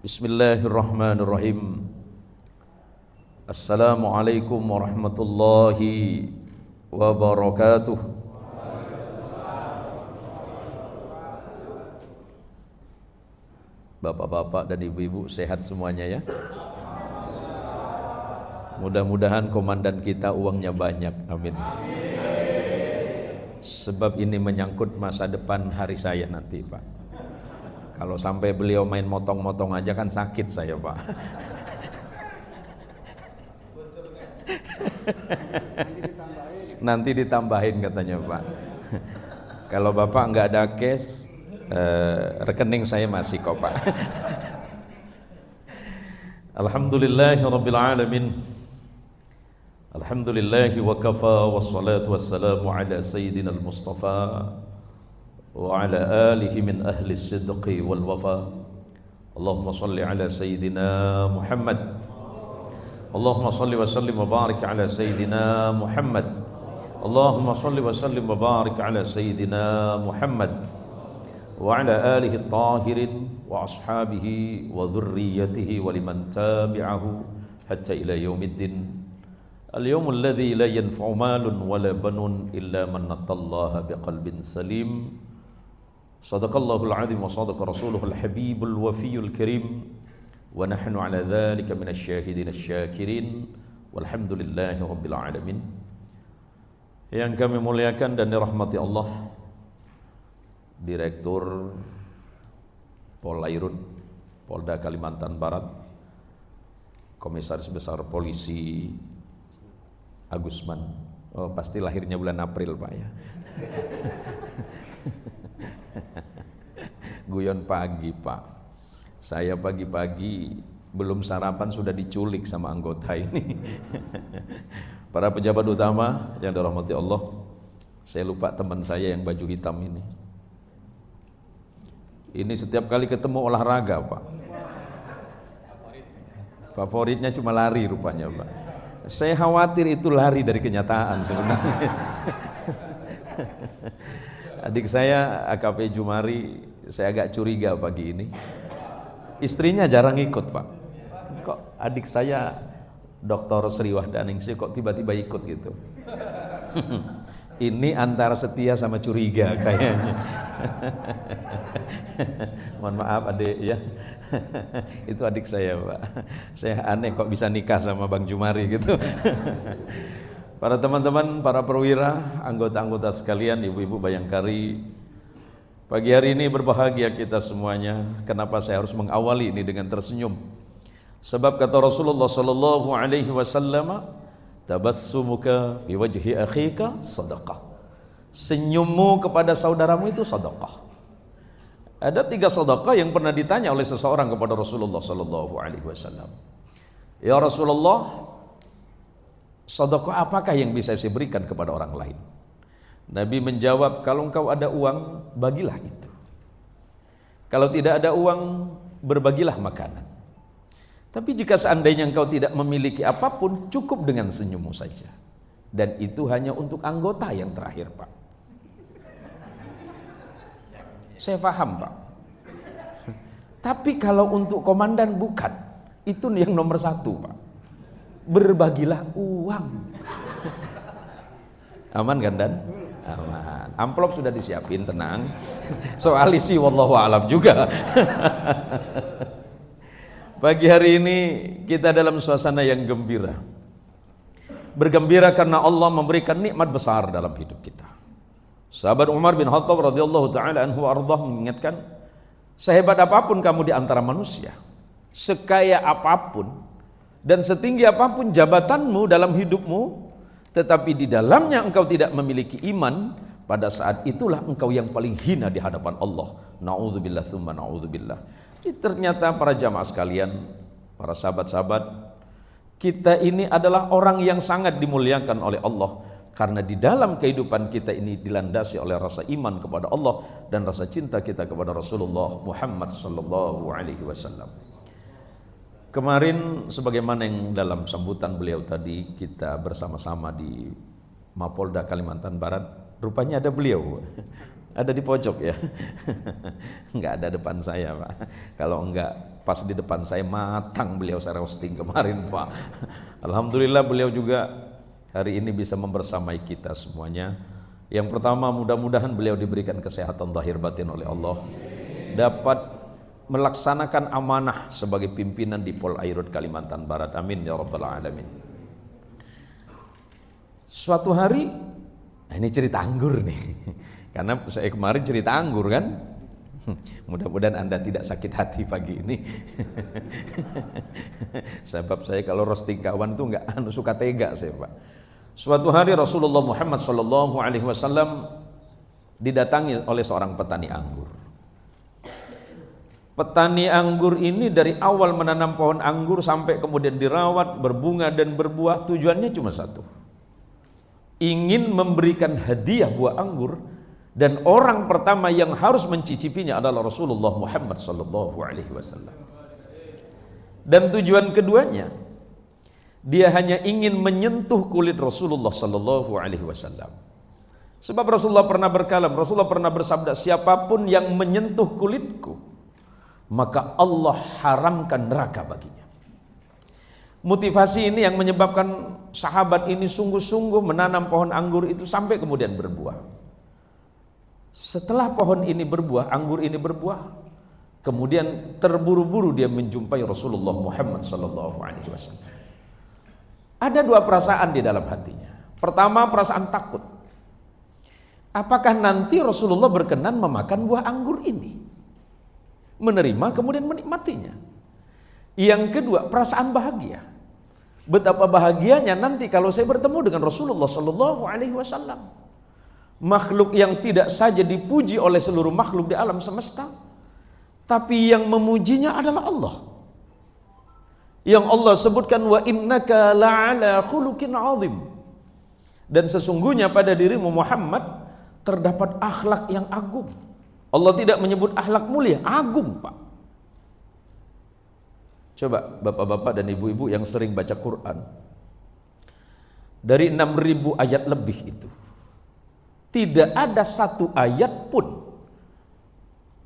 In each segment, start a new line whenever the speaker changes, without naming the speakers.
Bismillahirrahmanirrahim. Assalamualaikum warahmatullahi wabarakatuh. Bapak-bapak dan ibu-ibu sehat semuanya ya. Mudah-mudahan komandan kita uangnya banyak, amin. Sebab ini menyangkut masa depan hari saya nanti, Pak. Kalau sampai beliau main motong-motong aja kan sakit saya, Pak. Nanti ditambahin katanya, Pak. Kalau Bapak nggak ada cash, rekening saya masih kok, Pak. Alhamdulillahirabbil alamin. Alhamdulillahi wa kafa wassalatu wassalamu ala sayyidina al-Mustafa wa ala alihi min ahli as-sidqi wal wafa. Allahumma salli ala sayyidina Muhammad. Allahumma salli wa sallim wa barik ala sayyidina Muhammad. Allahumma salli wa sallim wa barik ala sayyidina Muhammad wa ala alihi at-tahirin wa ashabihi wa dhurriyyatihi wa liman tabi'ahu hatta ila yaumiddin. Al-yawmul ladzi la yanfa'u malun wala banun illa man attallaha biqalbin salim. Sadaqallahul azim wa sadaqa rasuluhul habibul wafiyul karim wa nahnu ala dzalika minasy syahidin asy-syakirin walhamdulillahi rabbil alamin. Yang kami muliakan dan dirahmati Allah, Direktur Polairut Polda Kalimantan Barat, Komisaris Besar Polisi Agusman. Oh, pasti lahirnya bulan April, Pak ya. Guyon pagi, Pak. Saya pagi-pagi belum sarapan sudah diculik sama anggota ini. Para pejabat utama yang dirahmati Allah, saya lupa teman saya yang baju hitam ini. Ini setiap kali ketemu olahraga, Pak. Favoritnya cuma lari rupanya, Pak. Saya khawatir itu lari dari kenyataan sebenarnya. Adik saya AKP Jumari, saya agak curiga pagi ini. Istrinya jarang ikut, Pak. Kok adik saya Dr. Sri Wahdaningsih kok tiba-tiba ikut gitu. Ini antara setia sama curiga kayaknya. Mohon maaf adik ya. Itu adik saya, Pak. Saya aneh kok bisa nikah sama Bang Jumari gitu. Para teman-teman, para perwira, anggota-anggota sekalian, ibu-ibu Bayangkari, pagi hari ini berbahagia kita semuanya. Kenapa saya harus mengawali ini dengan tersenyum? Sebab kata Rasulullah sallallahu alaihi wasallam, tabassumuka fi wajhi akhika sadaqah. Senyummu kepada saudaramu itu sedekah. Ada 3 sedekah yang pernah ditanya oleh seseorang kepada Rasulullah sallallahu alaihi wasallam. Ya Rasulullah, sedekah apakah yang bisa saya berikan kepada orang lain? Nabi menjawab, kalau engkau ada uang, bagilah itu. Kalau tidak ada uang, berbagilah makanan. Tapi jika seandainya engkau tidak memiliki apapun, cukup dengan senyummu saja. Dan itu hanya untuk anggota yang terakhir, Pak. Saya paham, Pak. Tapi kalau untuk komandan bukan. Itu yang nomor 1, Pak. Berbagilah uang. Aman kan, Dan? Aman. Amplop sudah disiapin, tenang. Soal isi wallahu alam juga. Pagi hari ini kita dalam suasana yang gembira. Bergembira karena Allah memberikan nikmat besar dalam hidup kita. Sahabat Umar bin Khattab radhiyallahu taala anhu ardhah mengingatkan, sehebat apapun kamu di antara manusia, sekaya apapun dan setinggi apapun jabatanmu dalam hidupmu, tetapi di dalamnya engkau tidak memiliki iman, pada saat itulah engkau yang paling hina di hadapan Allah. Na'udzubillah tsumma na'udzubillah. Ternyata para jamaah sekalian, para sahabat-sahabat, kita ini adalah orang yang sangat dimuliakan oleh Allah, karena di dalam kehidupan kita ini dilandasi oleh rasa iman kepada Allah dan rasa cinta kita kepada Rasulullah Muhammad sallallahu alaihi wasallam. Kemarin sebagaimana yang dalam sambutan beliau tadi, kita bersama-sama di Mapolda Kalimantan Barat. Rupanya ada beliau. Ada di pojok ya. Enggak ada depan saya, Pak. Kalau enggak pas di depan saya matang beliau saya roasting kemarin, Pak. Alhamdulillah beliau juga hari ini bisa membersamai kita semuanya. Yang pertama, mudah-mudahan beliau diberikan kesehatan zahir batin oleh Allah, dapat melaksanakan amanah sebagai pimpinan di Polairut Kalimantan Barat. Amin ya rabbal alamin. Suatu hari, ini cerita anggur nih. Karena saya kemarin cerita anggur kan. Mudah-mudahan Anda tidak sakit hati pagi ini. Sebab saya kalau roasting kawan tuh nggak suka tega saya, Pak. Suatu hari Rasulullah Muhammad SAW didatangi oleh seorang petani anggur. Petani anggur ini dari awal menanam pohon anggur sampai kemudian dirawat, berbunga dan berbuah, tujuannya cuma satu. Ingin memberikan hadiah buah anggur, dan orang pertama yang harus mencicipinya adalah Rasulullah Muhammad SAW. Dan tujuan keduanya, dia hanya ingin menyentuh kulit Rasulullah SAW. Sebab Rasulullah pernah berkalam, Rasulullah pernah bersabda, siapapun yang menyentuh kulitku, maka Allah haramkan neraka baginya. Motivasi ini yang menyebabkan sahabat ini sungguh-sungguh menanam pohon anggur itu sampai kemudian berbuah. Setelah pohon ini berbuah, anggur ini berbuah, kemudian terburu-buru dia menjumpai Rasulullah Muhammad SAW. Ada dua perasaan di dalam hatinya. Pertama, perasaan takut. Apakah nanti Rasulullah berkenan memakan buah anggur ini? Menerima kemudian menikmatinya. Yang kedua, perasaan bahagia. Betapa bahagianya nanti kalau saya bertemu dengan Rasulullah SAW. Makhluk yang tidak saja dipuji oleh seluruh makhluk di alam semesta, tapi yang memujinya adalah Allah. Yang Allah sebutkan, wa innaka la'ala khuluqin 'azim. Dan sesungguhnya pada dirimu Muhammad terdapat akhlak yang agung. Allah tidak menyebut akhlak mulia, agung, Pak. Coba bapak-bapak dan ibu-ibu yang sering baca Quran, dari 6.000 ayat lebih itu, tidak ada satu ayat pun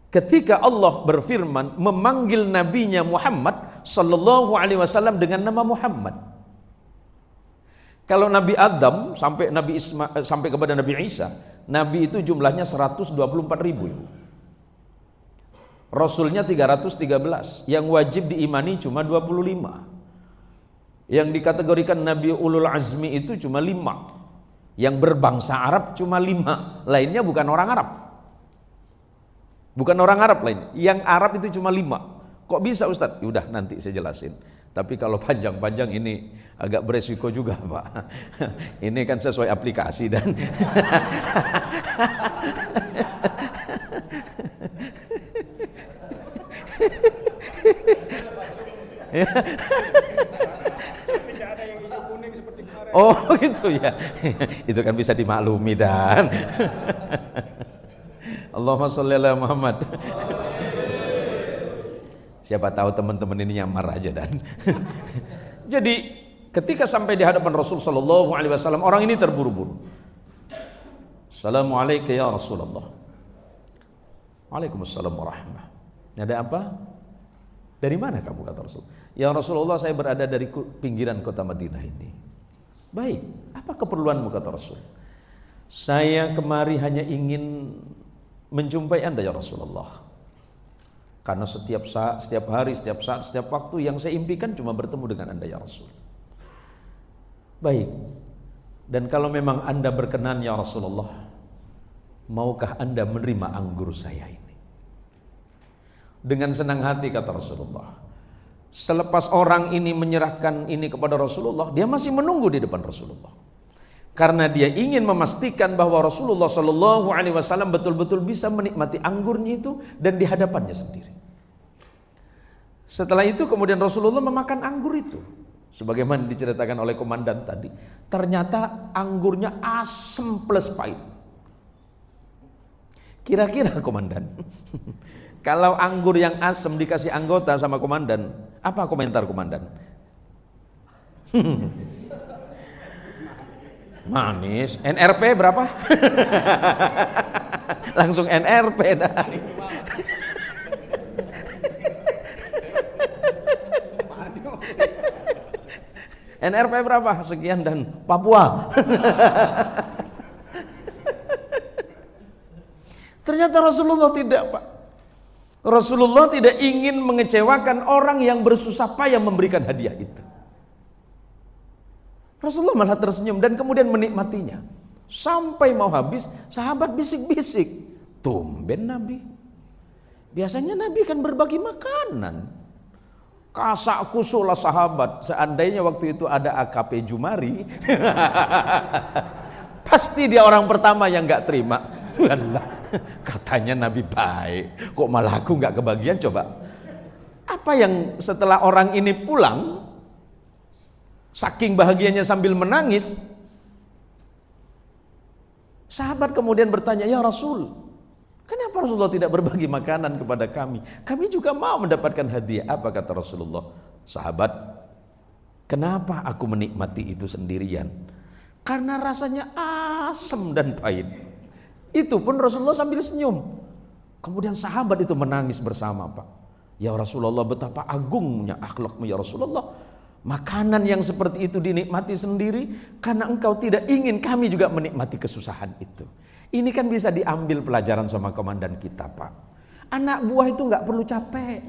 ketika Allah berfirman memanggil nabinya Muhammad sallallahu alaihi wasallam dengan nama Muhammad. Kalau Nabi Adam sampai kepada Nabi Isa, nabi itu jumlahnya 124.000. Rasulnya 313, yang wajib diimani cuma 25. Yang dikategorikan Nabi Ulul Azmi itu cuma 5. Yang berbangsa Arab cuma 5, lainnya bukan orang Arab. Bukan orang Arab lain. Yang Arab itu cuma 5. Kok bisa Ustadz? Udah nanti saya jelasin. Tapi kalau panjang-panjang ini agak beresiko juga, Pak. Ini kan sesuai aplikasi dan oh gitu ya. Itu kan bisa dimaklumi dan Allahumma sholli ala Muhammad. Siapa tahu teman-teman ini nyamar aja dan jadi ketika sampai di hadapan Rasul sallallahu alaihi wasallam, orang ini terburu-buru. Assalamualaikum ya Rasulullah. Waalaikumsalam warahmatullahi. Ada apa? Dari mana kamu, kata Rasul? Ya Rasulullah, saya berada dari pinggiran kota Madinah ini. Baik, apa keperluanmu, kata Rasul? Saya kemari hanya ingin menjumpai Anda ya Rasulullah. Karena setiap saat, setiap hari, setiap saat, setiap waktu yang saya impikan cuma bertemu dengan Anda ya Rasul. Baik. Dan kalau memang Anda berkenan ya Rasulullah, maukah Anda menerima anggur saya ini? Dengan senang hati, kata Rasulullah. Selepas orang ini menyerahkan ini kepada Rasulullah, dia masih menunggu di depan Rasulullah. Karena dia ingin memastikan bahwa Rasulullah Shallallahu Alaihi Wasallam betul-betul bisa menikmati anggurnya itu dan di hadapannya sendiri. Setelah itu kemudian Rasulullah memakan anggur itu, sebagaimana diceritakan oleh komandan tadi. Ternyata anggurnya asam plus pahit. Kira-kira komandan, kalau anggur yang asam dikasih anggota sama komandan, apa komentar komandan? Manis. NRP berapa? Langsung NRP dah. NRP berapa? Sekian dan Papua. Ternyata Rasulullah tidak, Pak. Rasulullah tidak ingin mengecewakan orang yang bersusah payah memberikan hadiah itu. Rasulullah malah tersenyum dan kemudian menikmatinya. Sampai mau habis, sahabat bisik-bisik. Tumben Nabi. Biasanya Nabi kan berbagi makanan. Kasak kusuklah sahabat. Seandainya waktu itu ada AKP Jumari, pasti dia orang pertama yang gak terima. Alah, katanya Nabi baik, kok malah aku gak kebagian. Coba, apa yang setelah orang ini pulang, saking bahagianya sambil menangis, sahabat kemudian bertanya, ya Rasul, kenapa Rasulullah tidak berbagi makanan kepada kami? Kami juga mau mendapatkan hadiah. Apa kata Rasulullah? Sahabat, kenapa aku menikmati itu sendirian? Karena rasanya asam dan pahit. Itu pun Rasulullah sambil senyum. Kemudian sahabat itu menangis bersama, Pak. Ya Rasulullah, betapa agungnya akhlakmu ya Rasulullah. Makanan yang seperti itu dinikmati sendiri karena engkau tidak ingin kami juga menikmati kesusahan itu. Ini kan bisa diambil pelajaran sama komandan kita, Pak. Anak buah itu nggak perlu capek.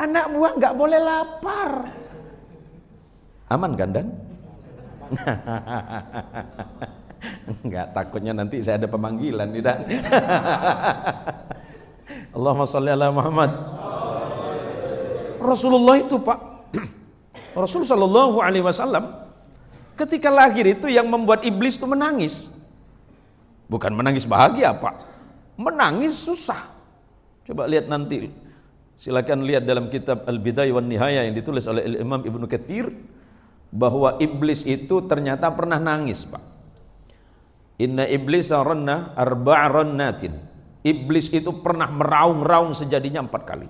Anak buah nggak boleh lapar. Aman kan, Dan? Enggak, takutnya nanti saya ada pemanggilan nih, Dan. Allahumma sholli ala Muhammad. Rasulullah itu, Pak, Rasul sallallahu alaihi wasallam ketika lahir itu yang membuat iblis itu menangis. Bukan menangis bahagia, Pak. Menangis susah. Coba lihat nanti. Silakan lihat dalam kitab Al-Bidayah wan Nihayah yang ditulis oleh Imam Ibnu Katsir, bahwa iblis itu ternyata pernah nangis, Pak. Inna iblisa ranna arba'a rannatin. Iblis itu pernah meraung-raung sejadinya 4 kali.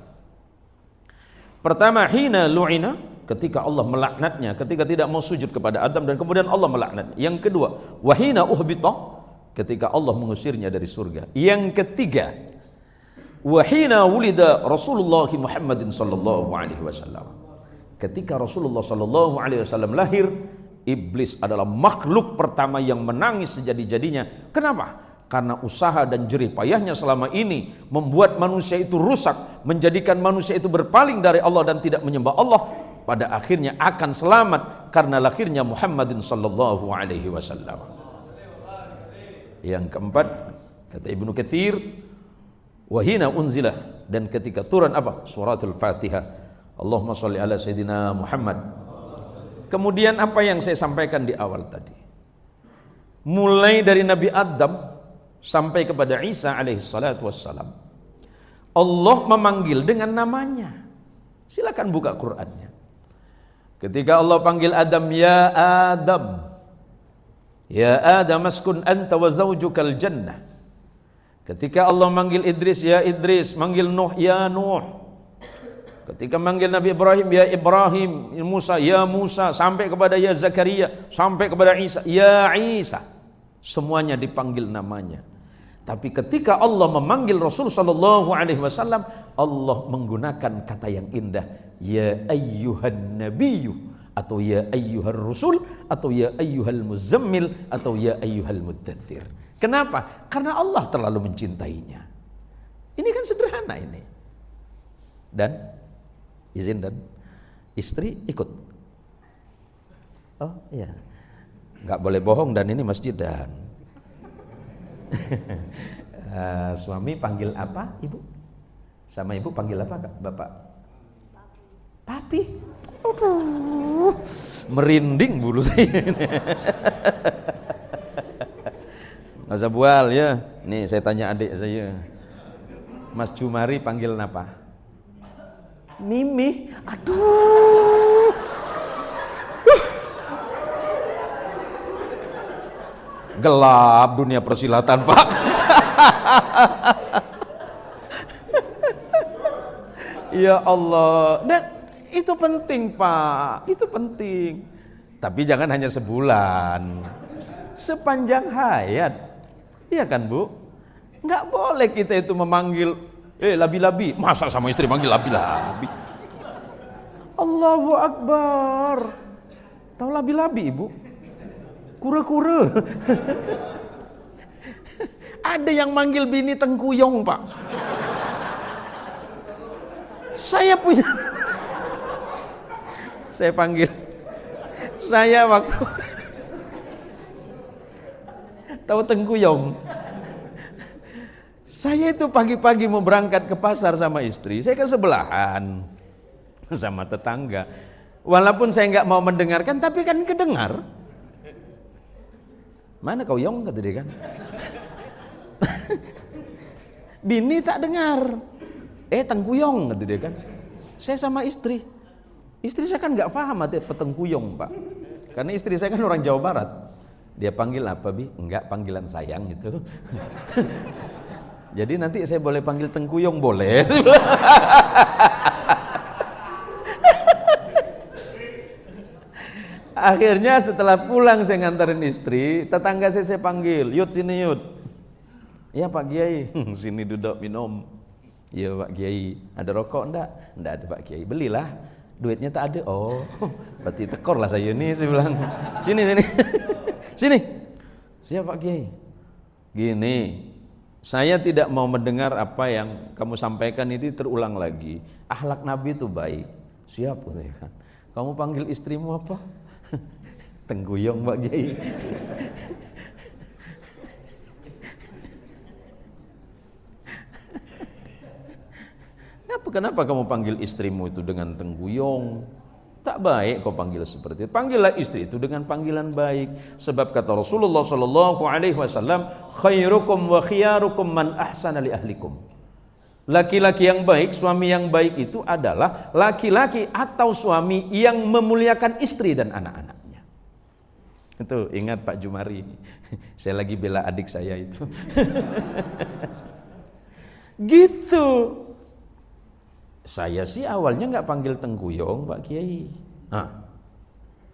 Pertama, hina lu'ina, ketika Allah melaknatnya, ketika tidak mau sujud kepada Adam dan kemudian Allah melaknatnya. Yang kedua, wahina uhbita, ketika Allah mengusirnya dari surga. Yang ketiga, wahina wulida Rasulullah Muhammadin sallallahu alaihi wasallam. Ketika Rasulullah sallallahu alaihi wasallam lahir, iblis adalah makhluk pertama yang menangis sejadi-jadinya. Kenapa? Karena usaha dan jerih payahnya selama ini membuat manusia itu rusak, menjadikan manusia itu berpaling dari Allah dan tidak menyembah Allah. Pada akhirnya akan selamat karena lahirnya Muhammadin sallallahu alaihi wasallam. Yang keempat, kata Ibnu Katsir, wahina unzilah, dan ketika turun apa? Suratul Fatihah. Allahumma sholli ala Sayyidina Muhammad. Kemudian apa yang saya sampaikan di awal tadi, mulai dari Nabi Adam sampai kepada Isa alaihi salatu wassalam, Allah memanggil dengan namanya. Silakan buka Qur'annya. Ketika Allah panggil Adam, ya Adam, ya Adam askun anta wa zawjukal jannah. Ketika Allah manggil Idris, ya Idris, manggil Nuh, ya Nuh. Ketika manggil Nabi Ibrahim, ya Ibrahim, Musa, ya Musa, sampai kepada ya Zakaria, sampai kepada Isa, ya Isa. Semuanya dipanggil namanya. Tapi ketika Allah memanggil Rasul sallallahu alaihi wasallam, Allah menggunakan kata yang indah, ya ayyuhan nabiyyu, atau ya ayyuhar rusul, atau ya ayyuhal muzammil, atau ya ayyuhal muddathir. Kenapa? Karena Allah terlalu mencintainya. Ini kan sederhana ini. Dan izin dan istri ikut. Oh iya, nggak boleh bohong, dan ini masjid, Dan. Suami panggil apa ibu? Sama ibu panggil apa bapak? Papi. Aduh, merinding bulu saya. Nggak usah bual ya. Nih saya tanya adik saya, Mas Jumari panggil apa? Mimi. Aduh. Gelap dunia persilatan, Pak. Ya Allah. Dan Itu penting Pak, itu penting. Tapi jangan hanya sebulan, sepanjang hayat. Iya kan Bu? Nggak boleh kita itu memanggil labi-labi. Masa sama istri manggil labi-labi? Allahu Akbar. Tahu labi-labi Ibu? Kura-kura. Ada yang manggil bini tengkuyong Pak. Saya punya, saya panggil, saya waktu tahu tengkuyong. Saya itu pagi-pagi mau berangkat ke pasar sama istri, saya kan sebelahan sama tetangga. Walaupun saya nggak mau mendengarkan, tapi kan kedengar. Mana kau yong kata dia kan. Bini tak dengar. Tengkuyong kata dia kan. Saya sama istri saya kan nggak paham arti petengkuyong Pak, karena istri saya kan orang Jawa Barat. Dia panggil apa Bi? Enggak, panggilan sayang itu. Jadi nanti saya boleh panggil tengkuyong boleh. Akhirnya setelah pulang saya nganterin istri, tetangga saya panggil, Yud sini Yud. Ya Pak Kiai. Sini duduk minum. Iya Pak Kiai, ada rokok enggak? Enggak ada Pak Kiai, belilah. Duitnya tak ada. Oh, berarti tekor lah saya ini, saya bilang. Sini. Sini. Siapa Pak Kiai? Gini, saya tidak mau mendengar apa yang kamu sampaikan ini terulang lagi. Akhlak Nabi itu baik. Siap saya kan. Kamu panggil istrimu apa? Tengguyong Pak Kiai. Kenapa kamu panggil istrimu itu dengan tengguyong? Tak baik kau panggil seperti itu. Panggillah istri itu dengan panggilan baik. Sebab kata Rasulullah sallallahu alaihi wasallam, khairukum wa khiyarukum man ahsana li ahlikum. Laki-laki yang baik, suami yang baik itu adalah laki-laki atau suami yang memuliakan istri dan anak-anaknya. Itu ingat Pak Jumari. Saya lagi bela adik saya itu. Gitu. Saya sih awalnya nggak panggil tengguyong Pak Kiai.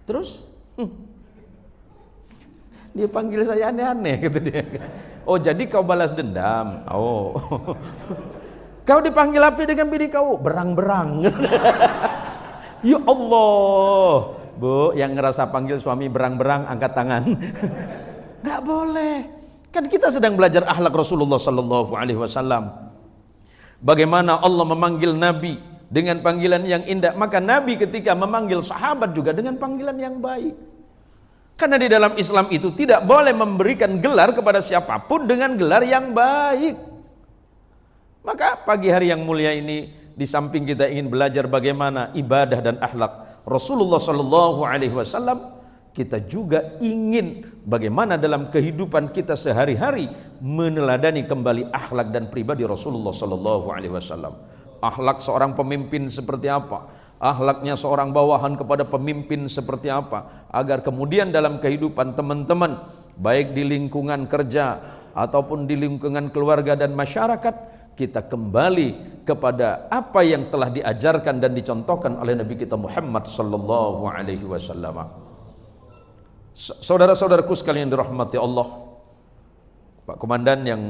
Terus dia panggil saya aneh-aneh gitu dia. Oh jadi kau balas dendam. Oh. Kau dipanggil apa dengan bini kau? Berang-berang. Ya Allah. Bu, yang ngerasa panggil suami berang-berang angkat tangan. Nggak boleh. Kan kita sedang belajar akhlak Rasulullah sallallahu alaihi wasallam. Bagaimana Allah memanggil Nabi dengan panggilan yang indah, maka Nabi ketika memanggil sahabat juga dengan panggilan yang baik. Karena di dalam Islam itu tidak boleh memberikan gelar kepada siapapun dengan gelar yang baik. Maka pagi hari yang mulia ini, di samping kita ingin belajar bagaimana ibadah dan akhlak Rasulullah sallallahu alaihi wasallam, kita juga ingin bagaimana dalam kehidupan kita sehari-hari meneladani kembali akhlak dan pribadi Rasulullah sallallahu alaihi wasallam. Akhlak seorang pemimpin seperti apa? Akhlaknya seorang bawahan kepada pemimpin seperti apa? Agar kemudian dalam kehidupan teman-teman, baik di lingkungan kerja ataupun di lingkungan keluarga dan masyarakat, kita kembali kepada apa yang telah diajarkan dan dicontohkan oleh Nabi kita Muhammad sallallahu alaihi wasallam. Saudara-saudaraku sekalian dirahmati Allah, Pak Komandan yang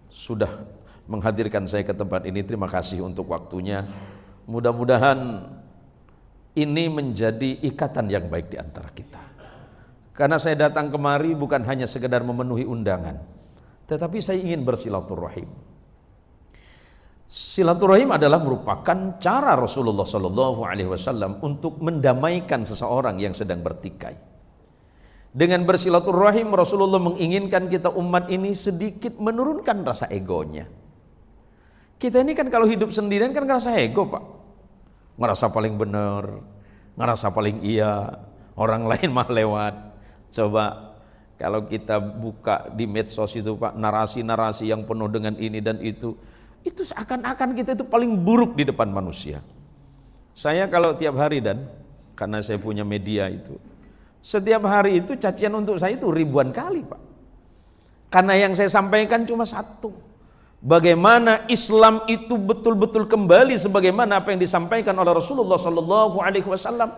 sudah menghadirkan saya ke tempat ini, terima kasih untuk waktunya. Mudah-mudahan ini menjadi ikatan yang baik di antara kita. Karena saya datang kemari bukan hanya sekedar memenuhi undangan, tetapi saya ingin bersilaturahim. Silaturahim adalah merupakan cara Rasulullah sallallahu alaihi wasallam untuk mendamaikan seseorang yang sedang bertikai. Dengan bersilaturahim, Rasulullah menginginkan kita umat ini sedikit menurunkan rasa egonya. Kita ini kan kalau hidup sendirian kan ngerasa ego Pak. Ngerasa paling benar, ngerasa paling iya, orang lain mah lewat. Coba kalau kita buka di medsos itu Pak, narasi-narasi yang penuh dengan ini dan itu seakan-akan kita itu paling buruk di depan manusia. Saya kalau tiap hari dan karena saya punya media itu, setiap hari itu cacian untuk saya itu ribuan kali Pak. Karena yang saya sampaikan cuma satu, Bagaimana Islam itu betul-betul kembali sebagaimana apa yang disampaikan oleh Rasulullah sallallahu alaihi wasallam.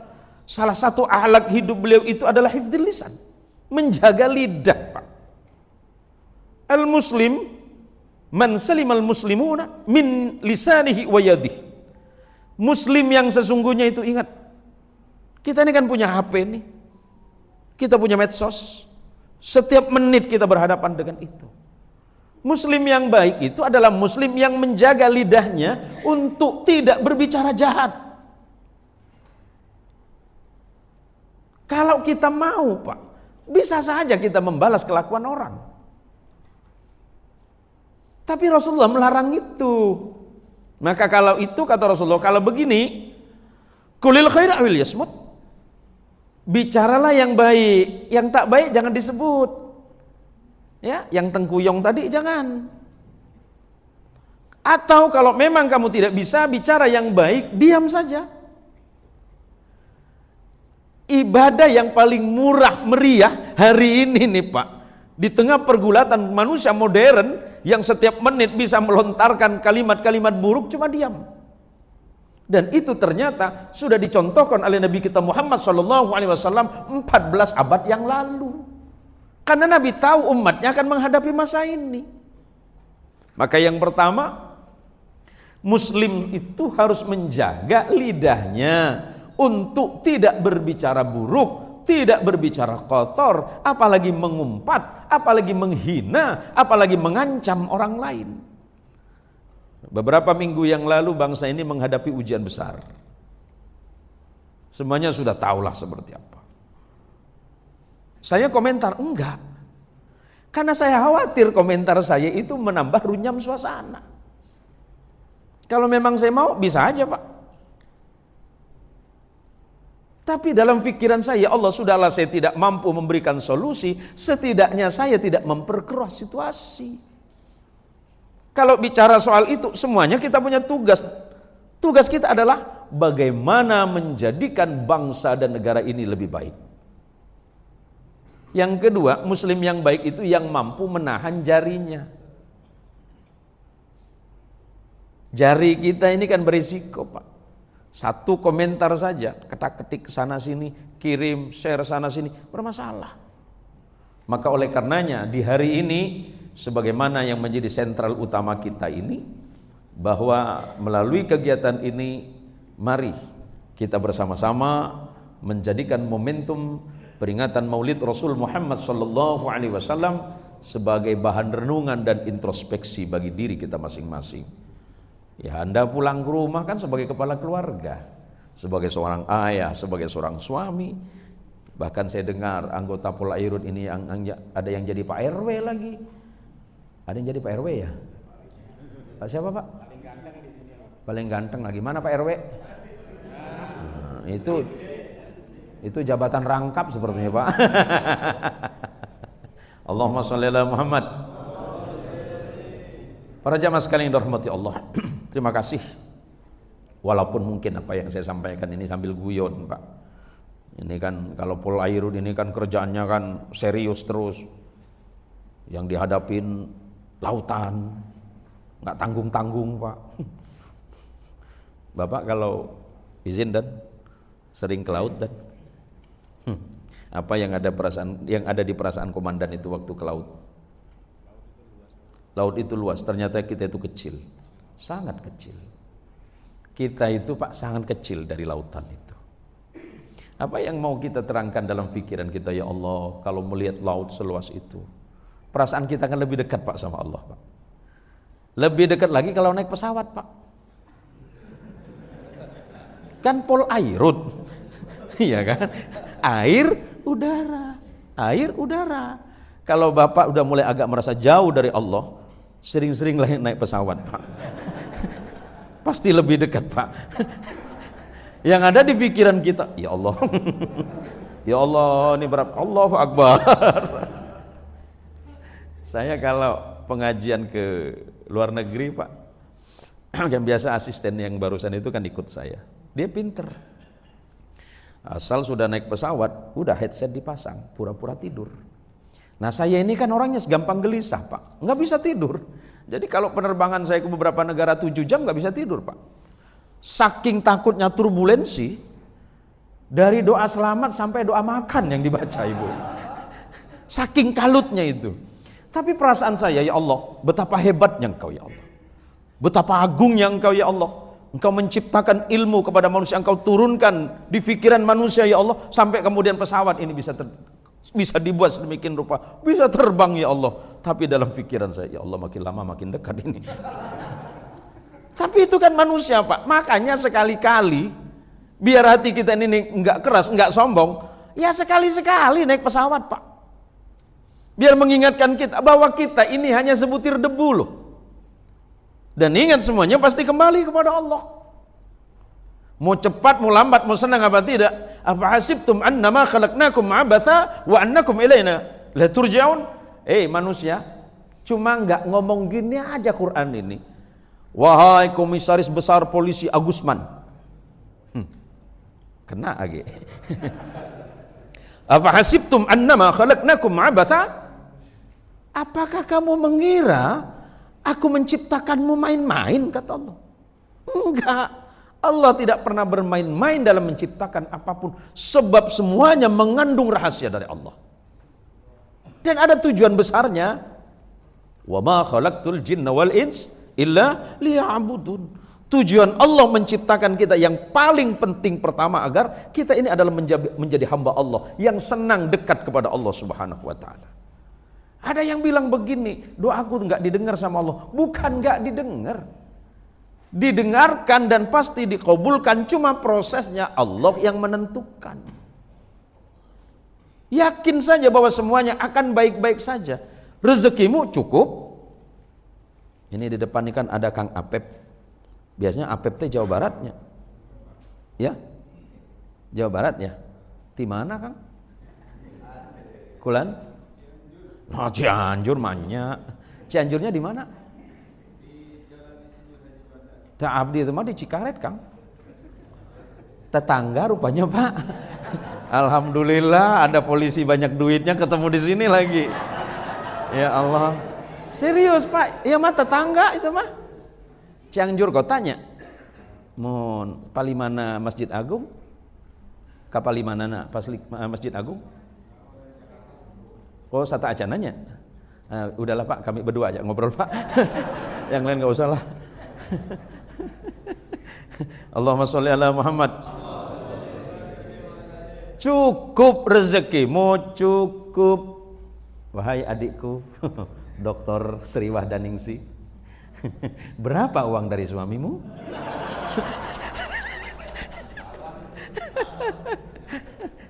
Salah satu akhlak hidup beliau itu adalah hifdzul lisan, menjaga lidah, Pak. Al-muslim man salimal muslimuna min lisanihi wa yadihi. Muslim yang sesungguhnya itu, ingat, kita ini kan punya HP nih, kita punya medsos, setiap menit kita berhadapan dengan itu. Muslim yang baik itu adalah muslim yang menjaga lidahnya untuk tidak berbicara jahat. Kalau kita mau, Pak, bisa saja kita membalas kelakuan orang. Tapi Rasulullah melarang itu. Maka kalau itu, kata Rasulullah, kalau begini, kulil khair awil yasmut, bicaralah yang baik, yang tak baik jangan disebut. Ya, yang tengkuyong tadi jangan. Atau kalau memang kamu tidak bisa bicara yang baik, diam saja. Ibadah yang paling murah meriah hari ini nih, Pak, di tengah pergulatan manusia modern yang setiap menit bisa melontarkan kalimat-kalimat buruk, cuma diam. Dan itu ternyata sudah dicontohkan oleh Nabi kita Muhammad SAW 14 abad yang lalu. Karena Nabi tahu umatnya akan menghadapi masa ini. Maka yang pertama, Muslim itu harus menjaga lidahnya untuk tidak berbicara buruk, tidak berbicara kotor, apalagi mengumpat, apalagi menghina, apalagi mengancam orang lain. Beberapa minggu yang lalu bangsa ini menghadapi ujian besar. Semuanya sudah tahulah seperti apa. Saya komentar, enggak. Karena saya khawatir komentar saya itu menambah runyam suasana. Kalau memang saya mau, bisa aja, Pak. Tapi dalam pikiran saya, Allah sudahlah, saya tidak mampu memberikan solusi, setidaknya saya tidak memperkeruh situasi. Kalau bicara soal itu, semuanya kita punya tugas. Tugas kita adalah bagaimana menjadikan bangsa dan negara ini lebih baik. Yang kedua, muslim yang baik itu yang mampu menahan jarinya. Jari kita ini kan berisiko, Pak. Satu komentar saja, ketak-ketik sana sini, kirim, share sana sini, bermasalah. Maka oleh karenanya di hari ini, sebagaimana yang menjadi sentral utama kita ini, bahwa melalui kegiatan ini, mari kita bersama-sama menjadikan momentum peringatan Maulid Rasul Muhammad sallallahu alaihi wasallam sebagai bahan renungan dan introspeksi bagi diri kita masing-masing. Ya, Anda pulang ke rumah kan sebagai kepala keluarga, sebagai seorang ayah, sebagai seorang suami. Bahkan saya dengar anggota Polairut ini yang ada yang jadi Pak RW lagi. Ada yang jadi Pak RW ya? Pak siapa, Pak? Paling ganteng di sini. Paling ganteng lagi. Mana Pak RW? Nah, itu jabatan rangkap sepertinya, Pak. Allahumma sholli ala Muhammad. Para jamaah sekalian yang dirahmati Allah, terima kasih. Walaupun mungkin apa yang saya sampaikan ini sambil guyon, Pak. Ini kan kalau Polairut ini kan kerjaannya kan serius terus. Yang dihadapin lautan, nggak tanggung-tanggung, Pak. Bapak kalau izin dan sering ke laut dan apa yang ada di perasaan komandan itu waktu ke laut? Laut itu luas, ternyata kita itu kecil, sangat kecil. Kita itu, Pak, sangat kecil dari lautan itu. Apa yang mau kita terangkan dalam pikiran kita, ya Allah, kalau melihat laut seluas itu, perasaan kita akan lebih dekat, Pak, sama Allah, Pak. Lebih dekat lagi kalau naik pesawat, Pak. Kan Polairut, iya kan? Air, udara. Kalau Bapak udah mulai agak merasa jauh dari Allah, sering-sering naik pesawat, Pak. Pasti lebih dekat, Pak. Yang ada di pikiran kita, ya Allah, ya Allah, ini berapa? Allahu Akbar. Saya kalau pengajian ke luar negeri, Pak, yang biasa asisten yang barusan itu kan ikut saya. Dia pinter. Asal sudah naik pesawat, udah headset dipasang, pura-pura tidur. Nah saya ini kan orangnya gampang gelisah, Pak, nggak bisa tidur. Jadi kalau penerbangan saya ke beberapa negara 7 jam nggak bisa tidur, Pak. Saking takutnya turbulensi, dari doa selamat sampai doa makan yang dibaca Ibu. Saking kalutnya itu. Tapi perasaan saya, ya Allah, betapa hebatnya Engkau ya Allah. Betapa agungnya Engkau ya Allah. Engkau menciptakan ilmu kepada manusia, Engkau turunkan di pikiran manusia ya Allah, sampai kemudian pesawat ini bisa dibuat sedemikian rupa, bisa terbang ya Allah. Tapi dalam pikiran saya, ya Allah, makin lama makin dekat ini. Tapi itu kan manusia, Pak. Makanya sekali-kali biar hati kita ini enggak keras, enggak sombong, ya sekali-sekali naik pesawat, Pak. Biar mengingatkan kita bahwa kita ini hanya sebutir debu loh. Dan ingat semuanya pasti kembali kepada Allah. Mau cepat, mau lambat, mau senang apa tidak. Afa hasibtum annama khalaqnakum abatha wa annakum ilaina la turja'un. Manusia, cuma enggak ngomong gini aja Quran ini. Wahai komisaris besar polisi Agusman. Kena lagi. Afa hasibtum annama khalaqnakum abatha? Apakah kamu mengira aku menciptakanmu main-main, kata Allah? Enggak. Allah tidak pernah bermain-main dalam menciptakan apapun, sebab semuanya mengandung rahasia dari Allah. Dan ada tujuan besarnya. Wa ma khalaqtul jinna wal ins illa liya'budun. Tujuan Allah menciptakan kita yang paling penting pertama agar kita ini adalah menjadi hamba Allah yang senang dekat kepada Allah Subhanahu wa taala. Ada yang bilang begini, doaku enggak didengar sama Allah. Bukan enggak didengar. Didengarkan dan pasti dikabulkan, cuma prosesnya Allah yang menentukan. Yakin saja bahwa semuanya akan baik-baik saja. Rezekimu cukup. Ini di depan ini kan ada Kang Apep. Biasanya Apep teh Jawa Baratnya. Ya? Jawa Barat ya? Di mana, Kang? Kulan? Oh, Cianjur banyak. Cianjurnya di mana? Tak abdi itu mah di Cikaret, Kang. Tetangga rupanya, Pak. Alhamdulillah ada polisi banyak duitnya ketemu di sini lagi. Ya Allah. Serius, Pak. Ya mah tetangga itu mah. Cianjur kotanya. Mun palimana Masjid Agung? Kapalimana Masjid Agung? Oh, sata acananya. Udahlah Pak, kami berdua aja ngobrol Pak. Yang lain nggak usah lah. Allahumma sholli ala Muhammad. Cukup rezekimu, cukup. Wahai adikku, Dr. Sri Wahdaningsi. Berapa uang dari suamimu?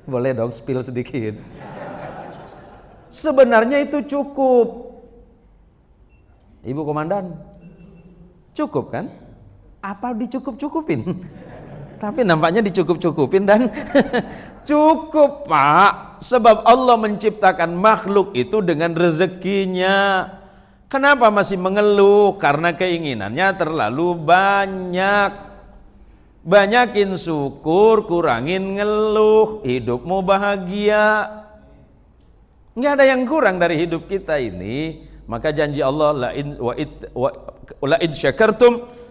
Boleh dong spill sedikit. Sebenarnya itu cukup. Ibu Komandan, cukup kan? Apa dicukup-cukupin? Tapi nampaknya dicukup-cukupin dan cukup, Pak. Sebab Allah menciptakan makhluk itu dengan rezekinya. Kenapa masih mengeluh? Karena keinginannya terlalu banyak. Banyakin syukur, kurangin ngeluh, hidupmu bahagia. Nggak ada yang kurang dari hidup kita ini. Maka janji Allah, la in syakartum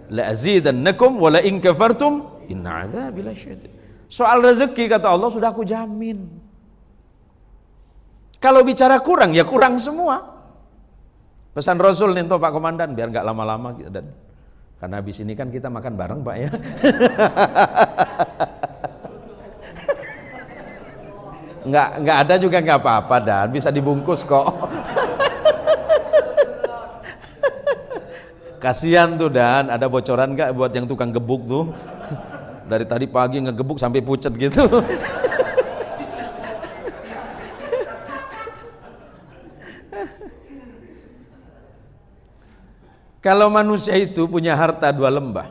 la azidannakum wa la in kafartum inna adzabi lasyadid. Soal rezeki kata Allah sudah aku jamin. Kalau bicara kurang ya kurang semua. Pesan Rasul nih Pak Komandan biar nggak lama-lama dan karena habis ini kan kita makan bareng Pak ya. Nggak ada juga nggak apa-apa dan bisa dibungkus kok. Kasihan tuh dan ada bocoran nggak buat yang tukang gebuk tuh? Dari tadi pagi ngegebuk sampai pucet gitu. Kalau manusia itu punya harta 2 lembah.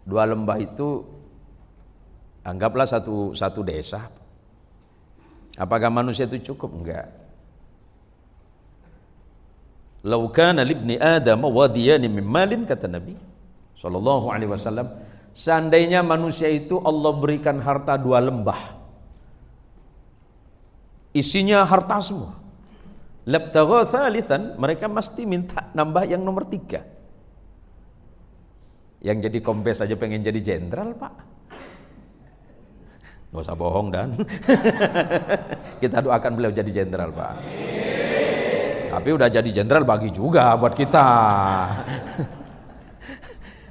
2 lembah itu anggaplah satu desa. Apakah manusia itu cukup? Enggak. Lau kana libni Adam wadiyani min malin, kata Nabi sallallahu alaihi wasallam, seandainya manusia itu Allah berikan harta 2 lembah. Isinya harta semua. Labtagha thalithan, mereka mesti minta nambah yang nomor 3. Yang jadi kompes aja pengen jadi jenderal, Pak. Nggak usah bohong dan kita doakan beliau jadi jenderal, Pak. Tapi udah jadi jenderal bagi juga buat kita.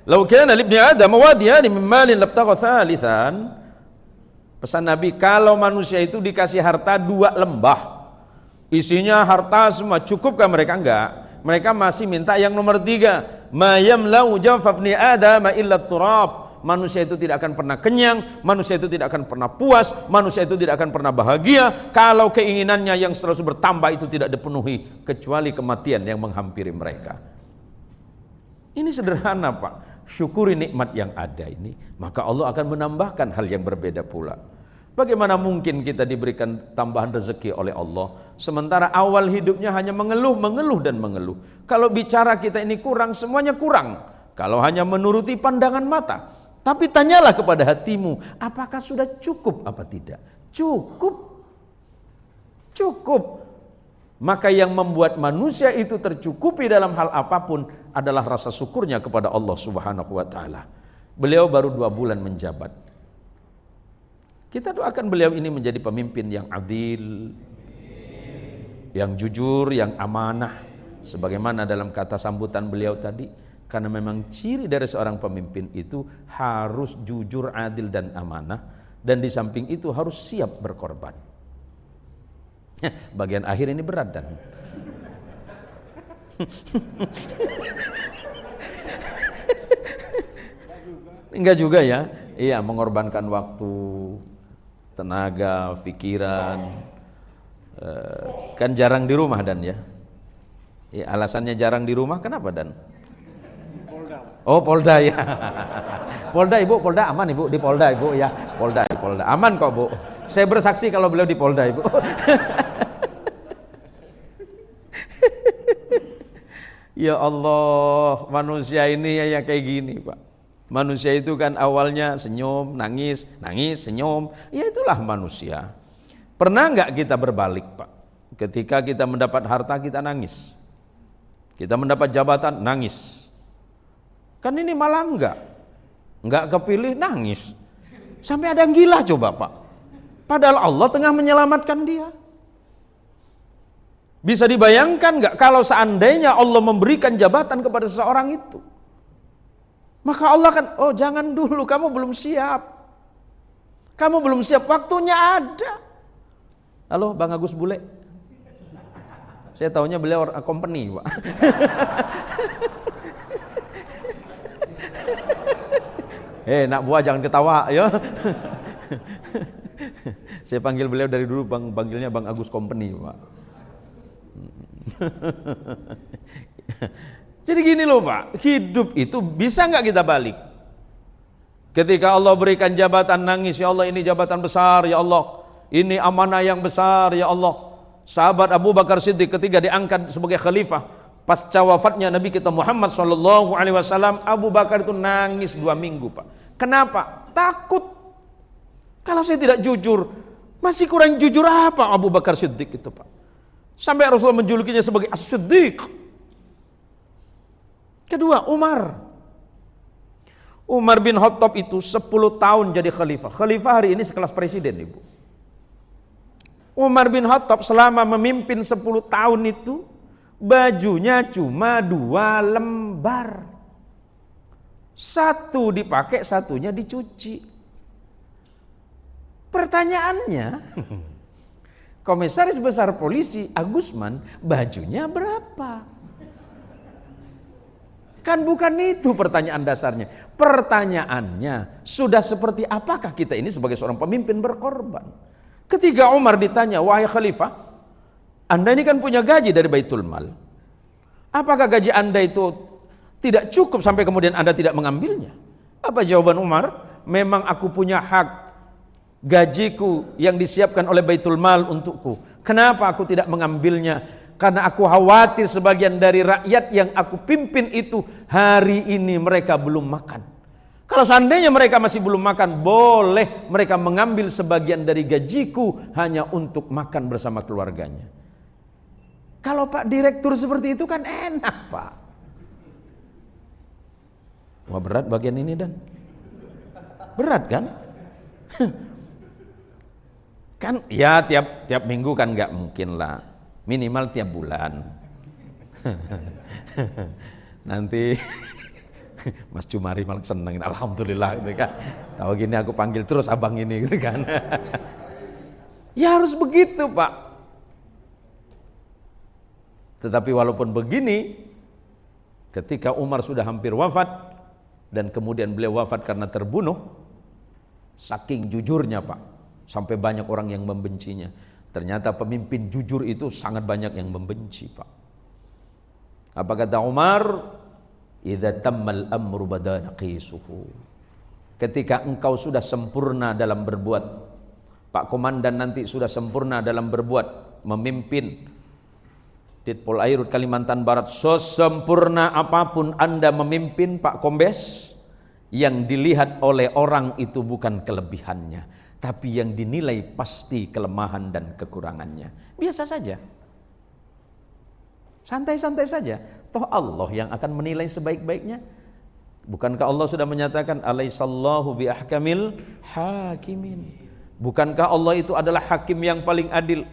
Lau kana li ibni Adam wadiyan min malin labtagha thalithan. Pesan Nabi, kalau manusia itu dikasih harta 2 lembah, isinya harta semua, cukupkah mereka? Enggak. Mereka masih minta yang nomor 3. Ma yamlau jawfa ibni Adam illa turab. Manusia itu tidak akan pernah kenyang, manusia itu tidak akan pernah puas, manusia itu tidak akan pernah bahagia kalau keinginannya yang terus bertambah itu tidak dipenuhi, kecuali kematian yang menghampiri mereka. Ini sederhana, Pak. Syukuri nikmat yang ada ini, maka Allah akan menambahkan hal yang berbeda pula. Bagaimana mungkin kita diberikan tambahan rezeki oleh Allah, sementara awal hidupnya hanya mengeluh, mengeluh dan mengeluh. Kalau bicara kita ini kurang, semuanya kurang. Kalau hanya menuruti pandangan mata. Tapi tanyalah kepada hatimu, apakah sudah cukup apa tidak? Cukup. Cukup. Maka yang membuat manusia itu tercukupi dalam hal apapun adalah rasa syukurnya kepada Allah Subhanahu wa taala. Beliau baru 2 bulan menjabat. Kita doakan beliau ini menjadi pemimpin yang adil, yang jujur, yang amanah, sebagaimana dalam kata sambutan beliau tadi. Karena memang ciri dari seorang pemimpin itu harus jujur, adil dan amanah, dan di samping itu harus siap berkorban. Bagian akhir ini berat dan enggak juga ya. Iya, mengorbankan waktu, tenaga, pikiran. Kan jarang di rumah dan ya. Alasannya jarang di rumah kenapa dan? Oh, Polda ya. Polda Ibu, Polda aman Ibu, di Polda Ibu ya. Polda aman kok Bu. Saya bersaksi kalau beliau di Polda Ibu. Ya Allah, manusia ini ya kayak gini Pak. Manusia itu kan awalnya senyum, nangis, nangis, senyum. Ya itulah manusia. Pernah nggak kita berbalik Pak? Ketika kita mendapat harta kita nangis. Kita mendapat jabatan nangis. Kan ini malah enggak kepilih nangis. Sampai ada yang gila coba Pak. Padahal Allah tengah menyelamatkan dia. Bisa dibayangkan enggak kalau seandainya Allah memberikan jabatan kepada seseorang itu? Maka Allah kan, oh jangan dulu, kamu belum siap. Kamu belum siap, waktunya ada. Halo Bang Agus Bule. Saya tahunya beliau company Pak. Nak buah jangan ketawa ya. Saya panggil beliau dari dulu panggilnya Bang Agus Company Pak. Jadi gini loh Pak, hidup itu bisa nggak kita balik? Ketika Allah berikan jabatan nangis, ya Allah ini jabatan besar, ya Allah ini amanah yang besar, ya Allah. Sahabat Abu Bakar Siddiq ketika diangkat sebagai khalifah, pasca wafatnya Nabi kita Muhammad SAW, Abu Bakar itu nangis 2 minggu Pak. Kenapa? Takut. Kalau saya tidak jujur, masih kurang jujur apa Abu Bakar Siddiq itu Pak? Sampai Rasulullah menjulukinya sebagai As-Siddiq. Kedua, Umar bin Khattab itu 10 tahun jadi khalifah. Khalifah hari ini sekelas presiden Ibu. Umar bin Khattab selama memimpin 10 tahun itu bajunya cuma 2 lembar. 1 dipakai, 1-nya dicuci. Pertanyaannya, Komisaris Besar Polisi Agusman bajunya berapa? Kan bukan itu pertanyaan dasarnya. Pertanyaannya, sudah seperti apakah kita ini sebagai seorang pemimpin berkorban? Ketika Umar ditanya, wahai khalifah, Anda ini kan punya gaji dari Baitul Mal. Apakah gaji Anda itu tidak cukup sampai kemudian Anda tidak mengambilnya? Apa jawaban Umar? Memang aku punya hak gajiku yang disiapkan oleh Baitul Mal untukku. Kenapa aku tidak mengambilnya? Karena aku khawatir sebagian dari rakyat yang aku pimpin itu hari ini mereka belum makan. Kalau seandainya mereka masih belum makan, boleh mereka mengambil sebagian dari gajiku hanya untuk makan bersama keluarganya. Kalau Pak Direktur seperti itu kan enak, Pak. Wah, berat bagian ini, Dan. Berat kan? Kan ya tiap minggu kan nggak mungkin lah. Minimal tiap bulan. Nanti Mas Jumari malah seneng, alhamdulillah gitu kan. Tahu gini aku panggil terus abang ini gitu kan. Ya harus begitu, Pak. Tetapi walaupun begini, ketika Umar sudah hampir wafat dan kemudian beliau wafat karena terbunuh, saking jujurnya, Pak, sampai banyak orang yang membencinya. Ternyata pemimpin jujur itu sangat banyak yang membenci, Pak. Apa kata Umar? Idza tammal amru badana qisuhu. Ketika engkau sudah sempurna dalam berbuat, Pak Komandan nanti sudah sempurna dalam berbuat, memimpin Ditpol Airut Kalimantan Barat, sesempurna apapun Anda memimpin, Pak Kombes, yang dilihat oleh orang itu bukan kelebihannya, tapi yang dinilai pasti kelemahan dan kekurangannya. Biasa saja, santai-santai saja. Toh Allah yang akan menilai sebaik-baiknya. Bukankah Allah sudah menyatakan alaihissallahu biahkamil hakimin? Bukankah Allah itu adalah hakim yang paling adil?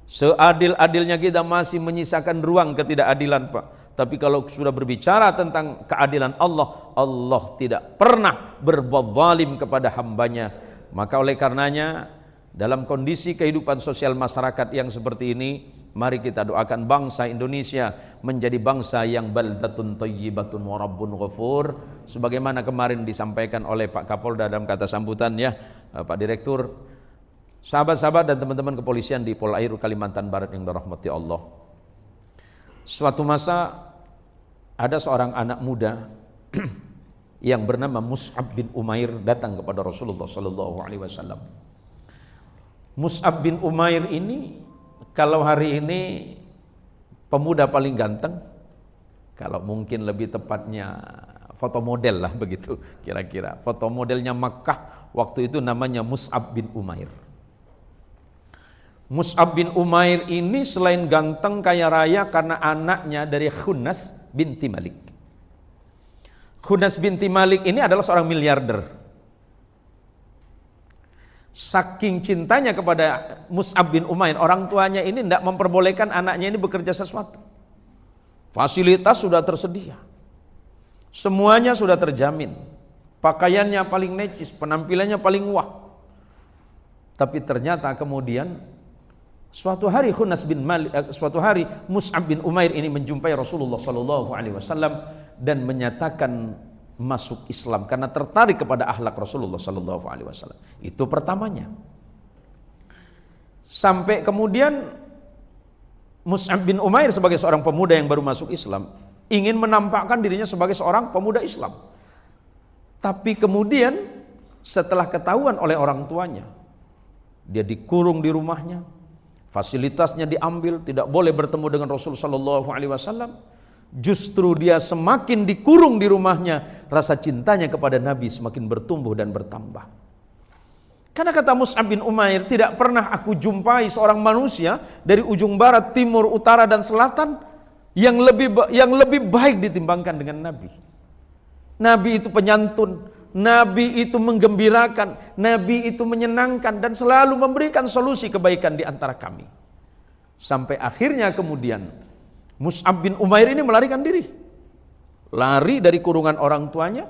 Seadil-adilnya kita masih menyisakan ruang ketidakadilan, Pak. Tapi kalau sudah berbicara tentang keadilan Allah, Allah tidak pernah berbuat zalim kepada hambanya. Maka oleh karenanya, dalam kondisi kehidupan sosial masyarakat yang seperti ini, mari kita doakan bangsa Indonesia menjadi bangsa yang baldatun thayyibatun wa rabbun ghafur, sebagaimana kemarin disampaikan oleh Pak Kapolda dalam kata sambutannya, Pak Direktur, sahabat-sahabat dan teman-teman kepolisian di Polairut Kalimantan Barat yang dirahmati Allah. Suatu masa ada seorang anak muda yang bernama Mus'ab bin Umair datang kepada Rasulullah sallallahu alaihi wasallam. Mus'ab bin Umair ini kalau hari ini pemuda paling ganteng, kalau mungkin lebih tepatnya foto model lah begitu kira-kira. Foto modelnya Makkah waktu itu namanya Mus'ab bin Umair. Mus'ab bin Umair ini selain ganteng kaya raya karena anaknya dari Khunas binti Malik. Khunas binti Malik ini adalah seorang miliarder. Saking cintanya kepada Mus'ab bin Umair, orang tuanya ini tidak memperbolehkan anaknya ini bekerja sesuatu. Fasilitas sudah tersedia, semuanya sudah terjamin, pakaiannya paling necis, penampilannya paling wah. Tapi ternyata kemudian suatu hari Mus'ab bin Umair ini menjumpai Rasulullah sallallahu alaihi wasallam dan menyatakan masuk Islam karena tertarik kepada akhlak Rasulullah sallallahu alaihi wasallam. Itu pertamanya. Sampai kemudian Mus'ab bin Umair sebagai seorang pemuda yang baru masuk Islam ingin menampakkan dirinya sebagai seorang pemuda Islam. Tapi kemudian setelah ketahuan oleh orang tuanya, dia dikurung di rumahnya, fasilitasnya diambil, tidak boleh bertemu dengan Rasul sallallahu alaihi wasallam. Justru dia semakin dikurung di rumahnya, rasa cintanya kepada Nabi semakin bertumbuh dan bertambah. Karena kata Mus'ab bin Umair, tidak pernah aku jumpai seorang manusia dari ujung barat, timur, utara dan selatan yang lebih baik ditimbangkan dengan Nabi. Nabi itu penyantun, Nabi itu menggembirakan, Nabi itu menyenangkan dan selalu memberikan solusi kebaikan di antara kami. Sampai akhirnya kemudian Mus'ab bin Umair ini melarikan diri, lari dari kurungan orang tuanya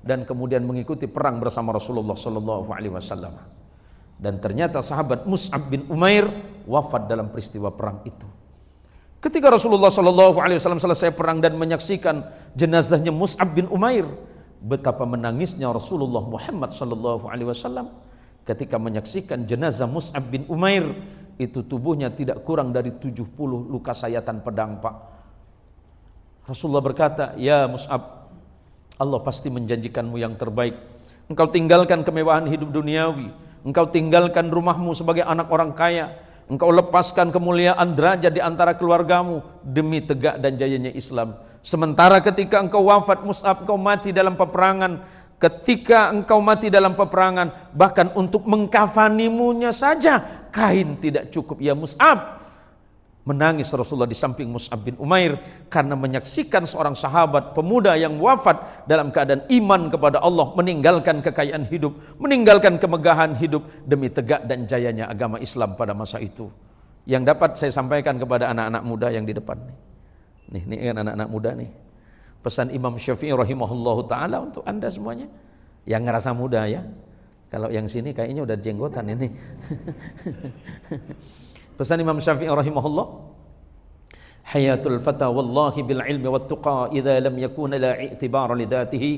dan kemudian mengikuti perang bersama Rasulullah sallallahu alaihi wasallam. Dan ternyata sahabat Mus'ab bin Umair wafat dalam peristiwa perang itu. Ketika Rasulullah sallallahu alaihi wasallam selesai perang dan menyaksikan jenazahnya Mus'ab bin Umair, betapa menangisnya Rasulullah Muhammad sallallahu alaihi wasallam ketika menyaksikan jenazah Mus'ab bin Umair. Itu tubuhnya tidak kurang dari 70 luka sayatan pedang, Pak. Rasulullah berkata, ya Mus'ab, Allah pasti menjanjikanmu yang terbaik. Engkau tinggalkan kemewahan hidup duniawi, engkau tinggalkan rumahmu sebagai anak orang kaya, engkau lepaskan kemuliaan derajat di antara keluargamu demi tegak dan jayanya Islam. Sementara ketika engkau wafat Mus'ab, engkau mati dalam peperangan. Ketika engkau mati dalam peperangan, bahkan untuk mengkafanimunya saja kain tidak cukup ya Mus'ab. Menangis Rasulullah di samping Mus'ab bin Umair karena menyaksikan seorang sahabat pemuda yang wafat dalam keadaan iman kepada Allah, meninggalkan kekayaan hidup, meninggalkan kemegahan hidup demi tegak dan jayanya agama Islam pada masa itu. Yang dapat saya sampaikan kepada anak-anak muda yang di depan nih. Nih kan anak-anak muda nih. Pesan Imam Syafi'i rahimahullahu taala untuk Anda semuanya yang ngerasa muda ya. Kalau yang sini kayaknya udah jenggotan ini. Pesan Imam Syafi'i rahimahullah, hayatul fata wallahi bil ilmi wat tuqa idza lam yakuna la i'tibara li dzatihi.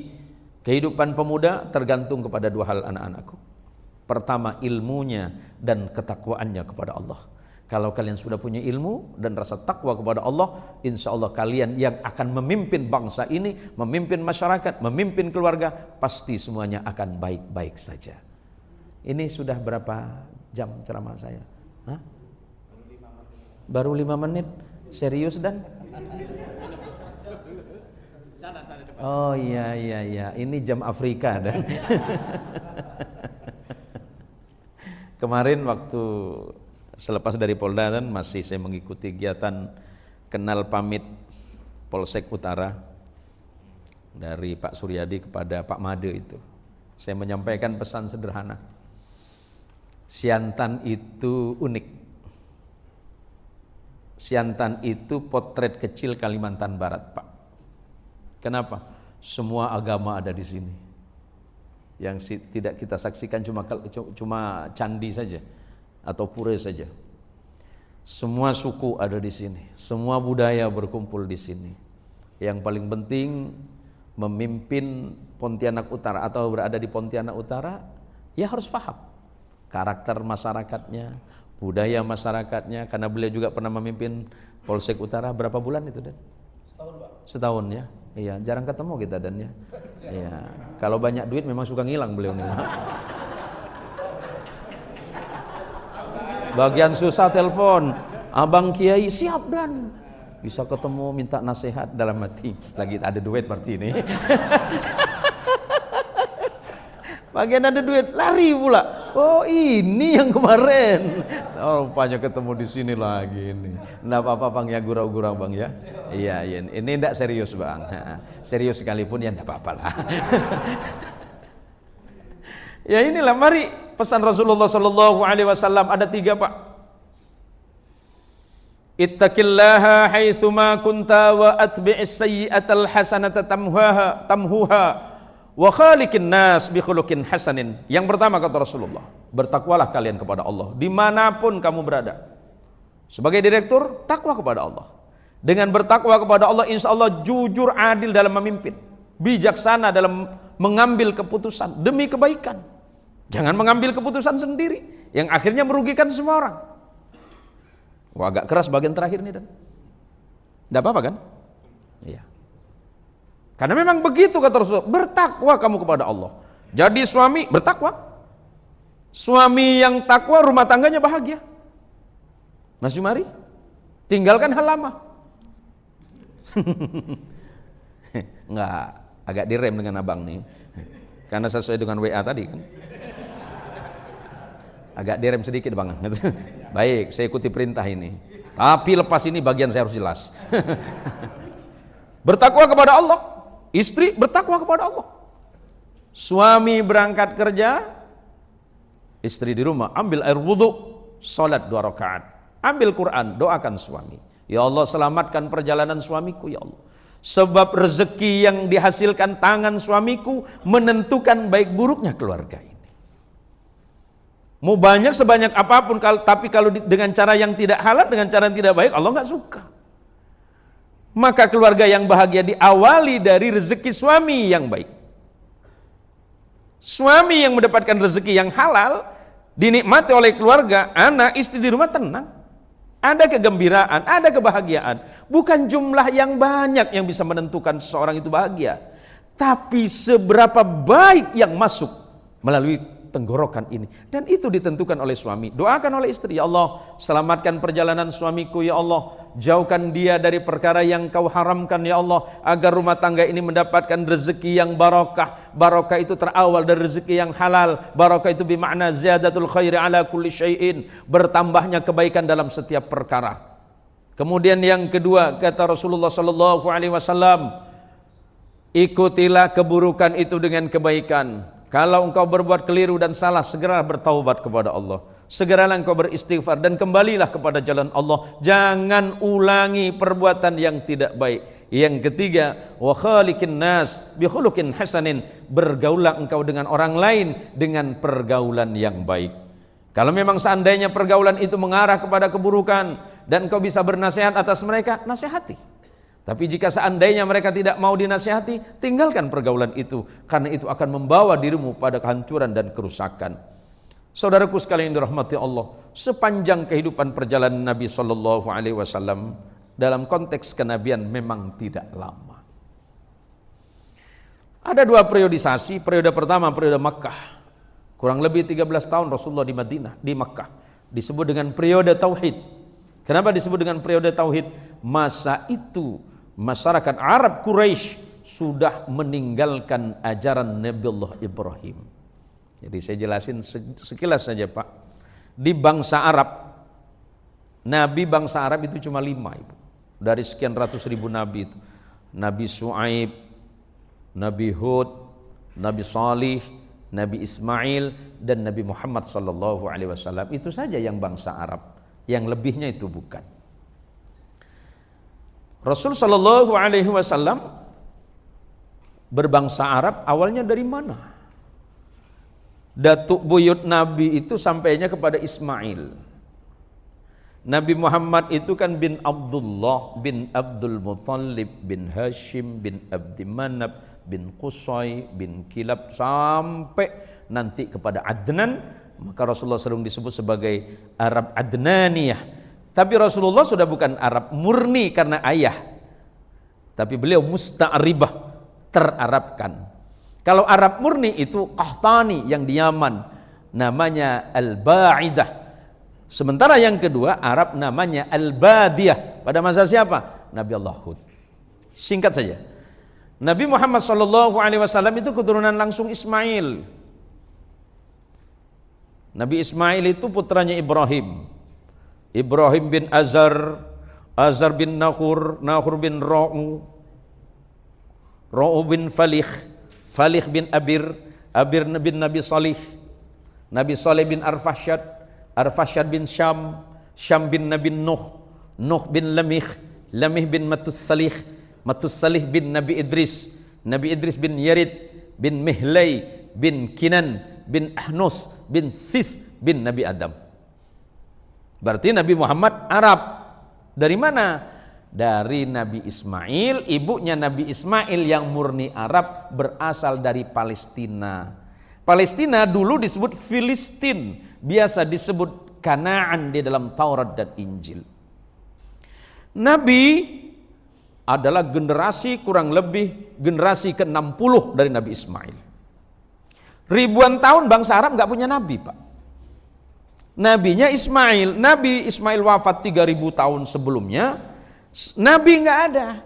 Kehidupan pemuda tergantung kepada dua hal anak-anakku. Pertama, ilmunya dan ketakwaannya kepada Allah. Kalau kalian sudah punya ilmu dan rasa takwa kepada Allah, insya Allah kalian yang akan memimpin bangsa ini, memimpin masyarakat, memimpin keluarga, pasti semuanya akan baik-baik saja. Ini sudah berapa jam ceramah saya? Hah? Baru 5 menit? Serius Dan? Oh iya, ini jam Afrika Dan. Kemarin waktu selepas dari Polda Dan masih saya mengikuti kegiatan kenal pamit Polsek Utara dari Pak Suryadi kepada Pak Made itu. Saya menyampaikan pesan sederhana. Siantan itu unik. Siantan itu potret kecil Kalimantan Barat, Pak. Kenapa? Semua agama ada di sini. Yang tidak kita saksikan cuma candi saja atau pura saja. Semua suku ada di sini, semua budaya berkumpul di sini. Yang paling penting memimpin Pontianak Utara atau berada di Pontianak Utara, ya harus paham karakter masyarakatnya, budaya masyarakatnya, karena beliau juga pernah memimpin Polsek Utara berapa bulan itu Dan? Setahun Pak. Setahun ya? Iya, jarang ketemu kita Dan ya. Iya, kalau banyak duit memang suka ngilang beliau nih. Bagian susah telepon, Abang Kiai siap Dan. Bisa ketemu minta nasihat dalam hati. Lagi ada duit berarti ini. Bagian ada duit lari pula. Oh ini yang kemarin. Oh rupanya ketemu di sini lagi ini. Nggak apa-apa Bang ya, gurau-gurau Bang ya. Iya. Ini enggak serius Bang. Serius sekalipun ya enggak apa-apa lah. Ya inilah, mari pesan Rasulullah sallallahu alaihi wasallam ada 3 Pak. Ittaqillaha haitsuma kunta wa atbi'is sayyi'atal hasanata tamhuha wa khaliqin nas bi khuluqin hasanin. Yang pertama kata Rasulullah, bertakwalah kalian kepada Allah dimanapun kamu berada. Sebagai direktur, takwa kepada Allah. Dengan bertakwa kepada Allah, insya Allah jujur adil dalam memimpin, bijaksana dalam mengambil keputusan demi kebaikan. Jangan mengambil keputusan sendiri yang akhirnya merugikan semua orang. Wah agak keras bagian terakhir nih Dan. Tidak apa-apa kan? Iya. Karena memang begitu kata Rasulullah, bertakwa kamu kepada Allah. Jadi suami bertakwa. Suami yang takwa rumah tangganya bahagia. Mas Jumari, tinggalkan hal lama. Enggak, agak direm dengan abang nih. Karena sesuai dengan WA tadi kan. Agak direm sedikit Bang. Baik, saya ikuti perintah ini. Tapi lepas ini bagian saya harus jelas. Bertakwa kepada Allah. Istri bertakwa kepada Allah. Suami berangkat kerja, istri di rumah ambil air wudhu, salat 2 rakaat, ambil Quran, doakan suami. Ya Allah selamatkan perjalanan suamiku ya Allah. Sebab rezeki yang dihasilkan tangan suamiku menentukan baik buruknya keluarga ini. Mau banyak sebanyak apapun, tapi kalau dengan cara yang tidak halal, dengan cara yang tidak baik, Allah nggak suka. Maka keluarga yang bahagia diawali dari rezeki suami yang baik. Suami yang mendapatkan rezeki yang halal dinikmati oleh keluarga, anak, istri di rumah tenang. Ada kegembiraan, ada kebahagiaan. Bukan jumlah yang banyak yang bisa menentukan seseorang itu bahagia, tapi seberapa baik yang masuk melalui tenggorokan ini, dan itu ditentukan oleh suami. Doakan oleh istri, ya Allah selamatkan perjalanan suamiku ya Allah, jauhkan dia dari perkara yang kau haramkan ya Allah, agar rumah tangga ini mendapatkan rezeki yang barokah. Barokah itu terawal dari rezeki yang halal. Barokah itu bermakna ziyadatul khairi ala kulli syai'in, bertambahnya kebaikan dalam setiap perkara. Kemudian yang kedua kata Rasulullah sallallahu alaihi wasallam, ikutilah keburukan itu dengan kebaikan. Kalau engkau berbuat keliru dan salah, segera bertaubat kepada Allah. Segeralah engkau beristighfar dan kembalilah kepada jalan Allah. Jangan ulangi perbuatan yang tidak baik. Yang ketiga, wa khaliqin nas bi khuluqin hasanin. Bergaulah engkau dengan orang lain dengan pergaulan yang baik. Kalau memang seandainya pergaulan itu mengarah kepada keburukan dan engkau bisa bernasihat atas mereka, nasihati. Tapi jika seandainya mereka tidak mau dinasihati, tinggalkan pergaulan itu, karena itu akan membawa dirimu pada kehancuran dan kerusakan. Saudaraku sekalian yang dirahmati Allah, sepanjang kehidupan perjalanan Nabi sallallahu alaihi wasallam dalam konteks kenabian memang tidak lama. Ada dua periodisasi. Periode pertama periode Makkah. Kurang lebih 13 tahun Rasulullah di Madinah, di Makkah. Disebut dengan periode tauhid. Kenapa disebut dengan periode tauhid? Masa itu masyarakat Arab Quraisy sudah meninggalkan ajaran Nabiullah Ibrahim. Jadi saya jelasin sekilas saja Pak. Di bangsa Arab, Nabi bangsa Arab itu cuma 5 Ibu. Dari sekian ratus ribu Nabi itu. Nabi Shu'aib, Nabi Hud, Nabi Salih, Nabi Ismail, dan Nabi Muhammad sallallahu alaihi wasallam. Itu saja yang bangsa Arab. Yang lebihnya itu bukan. Rasul sallallahu alaihi wasallam berbangsa Arab awalnya dari mana? Datuk buyut Nabi itu sampainya kepada Ismail. Nabi Muhammad itu kan bin Abdullah bin Abdul Muttalib bin Hashim bin Abdi Manab bin Qusay bin Kilab sampai nanti kepada Adnan. Maka Rasulullah sering disebut sebagai Arab Adnaniyah. Tapi Rasulullah sudah bukan Arab murni karena ayah, tapi beliau musta'ribah, terarabkan. Kalau Arab murni itu Qahtani yang di Yaman, namanya Al-Ba'idah. Sementara yang kedua Arab namanya Al-Badiyah. Pada masa siapa? Nabi Allah Hud. Singkat saja, Nabi Muhammad SAW itu keturunan langsung Ismail. Nabi Ismail itu putranya Ibrahim. Ibrahim bin Azar, Azar bin Nahur, Nahur bin Ra'u, Ra'u bin Falih, Falih bin Abir, Abir bin Nabi Salih, Nabi Salih bin Arfashad, Arfashad bin Syam, Syam bin Nabi Nuh, Nuh bin Lamih, Lamih bin Matus Salih, Matus Salih bin Nabi Idris, Nabi Idris bin Yarid, bin Mihlai, bin Kinan, bin Ahnus, bin Sis, bin Nabi Adam. Berarti Nabi Muhammad Arab. Dari mana? Dari Nabi Ismail. Ibunya Nabi Ismail yang murni Arab berasal dari Palestina. Palestina dulu disebut Filistin, biasa disebut Kanaan di dalam Taurat dan Injil. Nabi adalah generasi kurang lebih generasi ke-60 dari Nabi Ismail. Ribuan tahun bangsa Arab nggak punya nabi, Pak. Nabinya Ismail. Nabi Ismail wafat 3000 tahun sebelumnya. Nabi nggak ada.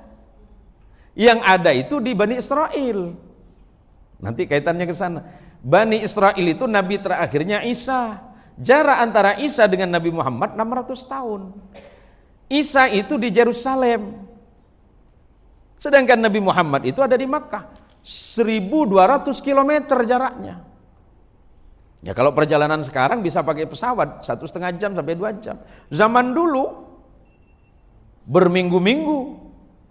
Yang ada itu di Bani Israel. Nanti kaitannya ke sana. Bani Israel itu nabi terakhirnya Isa. Jarak antara Isa dengan Nabi Muhammad 600 tahun. Isa itu di Yerusalem. Sedangkan Nabi Muhammad itu ada di Makkah. 1200 km jaraknya. Ya kalau perjalanan sekarang bisa pakai pesawat 1,5 jam sampai 2 jam. Zaman dulu berminggu-minggu.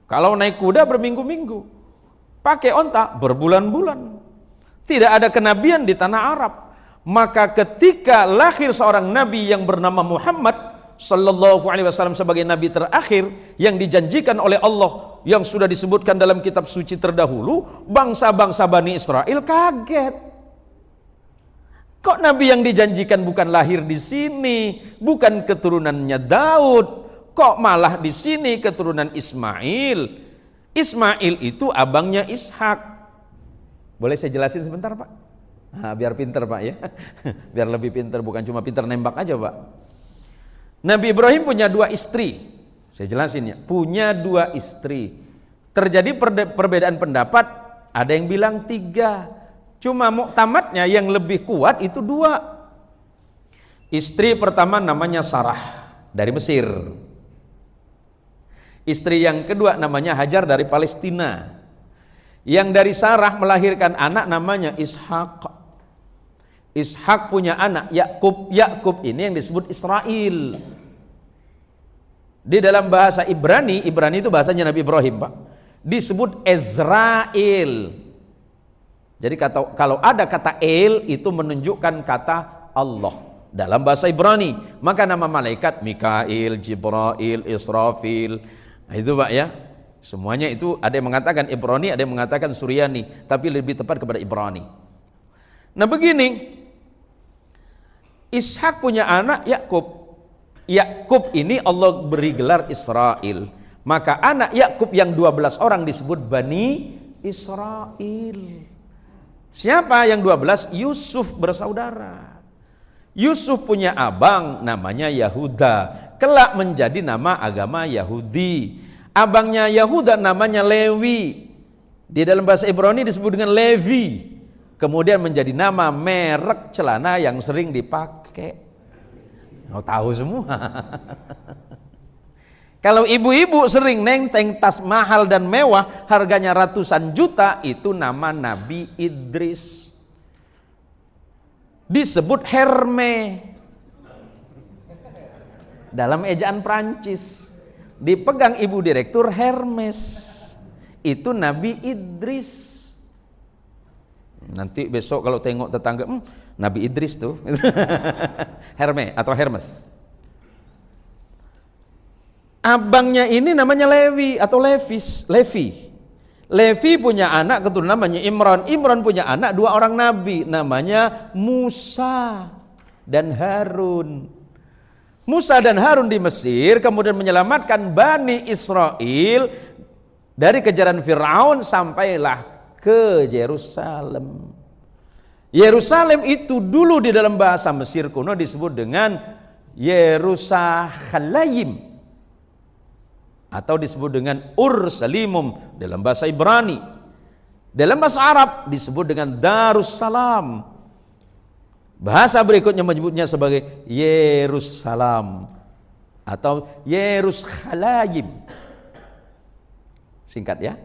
Kalau naik kuda berminggu-minggu. Pakai onta berbulan-bulan. Tidak ada kenabian di tanah Arab. Maka ketika lahir seorang nabi yang bernama Muhammad sallallahu alaihi wasallam sebagai nabi terakhir yang dijanjikan oleh Allah, yang sudah disebutkan dalam kitab suci terdahulu, bangsa-bangsa Bani Israel kaget. Kok nabi yang dijanjikan bukan lahir di sini, bukan keturunannya Daud, kok malah di sini keturunan Ismail? Ismail itu abangnya Ishak. Boleh saya jelasin sebentar, Pak? Nah, biar pinter, Pak ya. Biar lebih pinter, bukan cuma pinter nembak aja, Pak. Nabi Ibrahim punya 2 istri. Saya jelasin ya, punya 2 istri. Terjadi perbedaan pendapat, ada yang bilang 3. Cuma muktamadnya yang lebih kuat itu 2. Istri pertama namanya Sarah dari Mesir. Istri yang kedua namanya Hajar dari Palestina. Yang dari Sarah melahirkan anak namanya Ishak. Ishak punya anak Yakub. Yakub ini yang disebut Israel. Di dalam bahasa Ibrani, Ibrani itu bahasanya Nabi Ibrahim, Pak, disebut Ezrail. Jadi kalau ada kata El itu menunjukkan kata Allah dalam bahasa Ibrani. Maka nama malaikat Mikail, Jibrail, Israfil, nah, itu Pak ya. Semuanya itu ada yang mengatakan Ibrani, ada yang mengatakan Suryani, tapi lebih tepat kepada Ibrani. Nah begini, Ishak punya anak Yakub. Yakub ini Allah beri gelar Israel. Maka anak Yakub yang 12 orang disebut Bani Israel. Siapa yang 12? Yusuf bersaudara. Yusuf punya abang namanya Yahuda, kelak menjadi nama agama Yahudi. Abangnya Yahuda namanya Lewi. Di dalam bahasa Ibrani disebut dengan Levi. Kemudian menjadi nama merek celana yang sering dipakai. Oh, tahu semua. Kalau ibu-ibu sering nenteng tas mahal dan mewah, harganya ratusan juta, itu nama Nabi Idris. Disebut Herme. Dalam ejaan Prancis. Dipegang ibu direktur Hermes. Itu Nabi Idris. Nanti besok kalau tengok tetangga, Nabi Idris tuh. Herme atau Hermes. Abangnya ini namanya Levi atau Levi. Levi punya anak keturunan namanya Imran. Imran punya anak 2 orang nabi namanya Musa dan Harun. Musa dan Harun di Mesir kemudian menyelamatkan Bani Israel dari kejaran Firaun sampailah ke Yerusalem. Yerusalem itu dulu di dalam bahasa Mesir kuno disebut dengan Yerusalayim atau disebut dengan Ursalimum dalam bahasa Ibrani. Dalam bahasa Arab disebut dengan Darussalam. Bahasa berikutnya menyebutnya sebagai Yerusalem atau Yerusalayim. Singkat ya.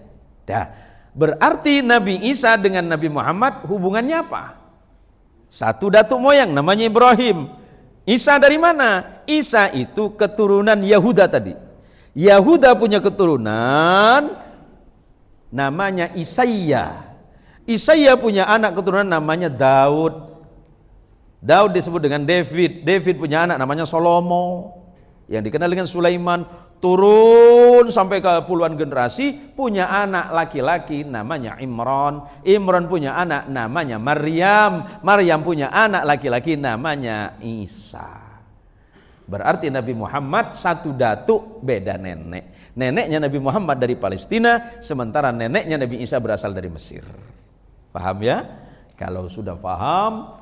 Dah. Berarti Nabi Isa dengan Nabi Muhammad hubungannya apa? Satu datuk moyang namanya Ibrahim. Isa dari mana? Isa itu keturunan Yahuda tadi. Yahuda punya keturunan namanya Isaiah. Isaiah punya anak keturunan namanya Daud. Daud disebut dengan David. David punya anak namanya Salomo yang dikenal dengan Sulaiman. Turun sampai ke puluhan generasi, punya anak laki-laki namanya Imran. Imran punya anak namanya Maryam. Maryam punya anak laki-laki namanya Isa. Berarti Nabi Muhammad satu datuk beda nenek. Neneknya Nabi Muhammad dari Palestina, sementara neneknya Nabi Isa berasal dari Mesir. Paham ya? Kalau sudah paham,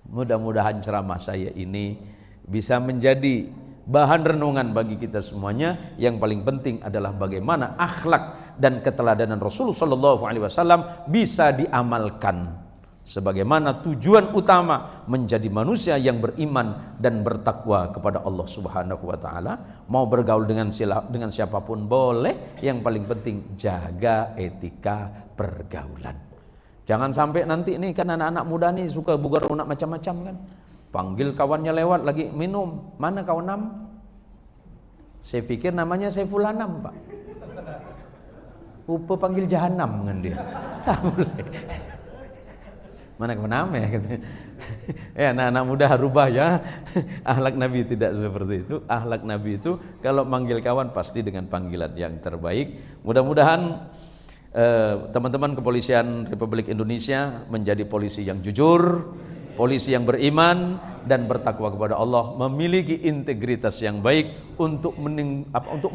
mudah-mudahan ceramah saya ini bisa menjadi bahan renungan bagi kita semuanya. Yang paling penting adalah bagaimana akhlak dan keteladanan Rasulullah SAW bisa diamalkan. Sebagaimana tujuan utama menjadi manusia yang beriman dan bertakwa kepada Allah Subhanahu wa taala. Mau bergaul dengan siapapun boleh, yang paling penting jaga etika pergaulan. Jangan sampai nanti nih kan anak-anak muda nih suka bugar unak macam-macam kan. Panggil kawannya lewat lagi minum, mana kawan nam? Saya pikir namanya Saiful Anam, Pak. Rupa panggil Jahanam kan dia. Tak boleh. Mana kawan ya katanya. Ya anak-anak muda rubah ya. Akhlak Nabi tidak seperti itu. Akhlak Nabi itu kalau manggil kawan pasti dengan panggilan yang terbaik. Mudah-mudahan teman-teman kepolisian Republik Indonesia menjadi polisi yang jujur, polisi yang beriman dan bertakwa kepada Allah, memiliki integritas yang baik untuk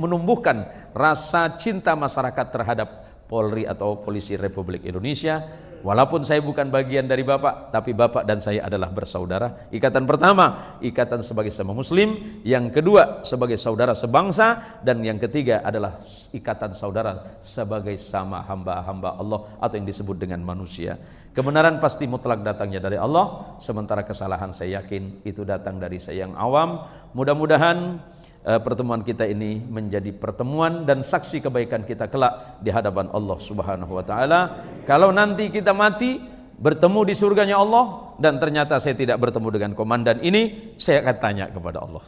menumbuhkan rasa cinta masyarakat terhadap Polri atau Polisi Republik Indonesia. Walaupun saya bukan bagian dari Bapak, tapi Bapak dan saya adalah bersaudara. Ikatan pertama, ikatan sebagai sama muslim. Yang kedua, sebagai saudara sebangsa. Dan yang ketiga adalah ikatan saudara sebagai sama hamba-hamba Allah atau yang disebut dengan manusia. Kebenaran pasti mutlak datangnya dari Allah, sementara kesalahan saya yakin itu datang dari saya yang awam. Mudah-mudahan pertemuan kita ini menjadi pertemuan dan saksi kebaikan kita kelak di hadapan Allah Subhanahu wa taala. Kalau nanti kita mati bertemu di surganya Allah dan ternyata saya tidak bertemu dengan komandan ini, saya akan tanya kepada Allah.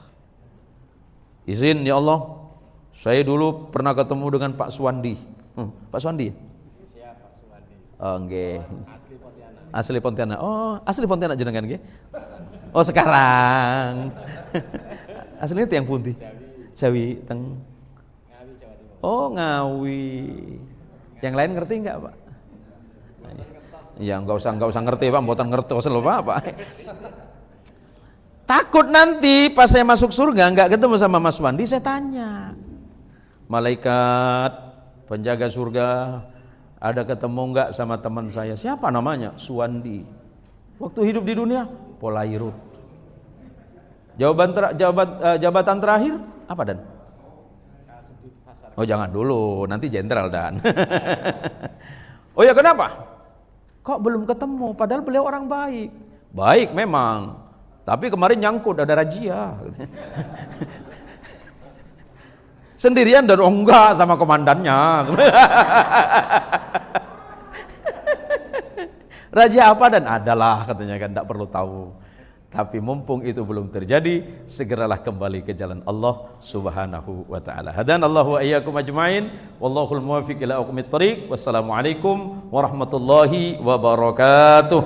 Izin ya Allah, saya dulu pernah ketemu dengan Pak Suwandi. Pak Suwandi?
Siapa Suwandi?
Oh, nggih.
Asli Pontianak.
Asli Pontianak. Oh, asli Pontianak jenengan nggih? Oh, sekarang. Aslinya tiang pundi? Jawi teng.
Ngawi Jawa Timur.
Oh, Ngawi. Yang lain ngerti enggak, Pak? Ya, enggak usah ngerti, Pak. Mboten ngertos lho, Pak. Takut nanti pas saya masuk surga enggak ketemu sama Mas Wandi, saya tanya. Malaikat penjaga surga, ada ketemu enggak sama teman saya? Siapa namanya? Suwandi. Waktu hidup di dunia, Polairut. Jabatan terakhir apa Dan? Oh jangan dulu, nanti jenderal Dan. Oh ya kenapa? Kok belum ketemu? Padahal beliau orang baik. Baik memang, tapi kemarin nyangkut ada razia. Sendirian dan enggak sama komandannya. Raja apa Dan? Adalah katanya kan, tidak perlu tahu. Tapi mumpung itu belum terjadi, segeralah kembali ke jalan Allah Subhanahu wa taala. Hadanallahu wa iyyakum ajmain, wallahul muwaffiq ila aqwamit thoriq. Wassalamualaikum warahmatullahi wabarakatuh.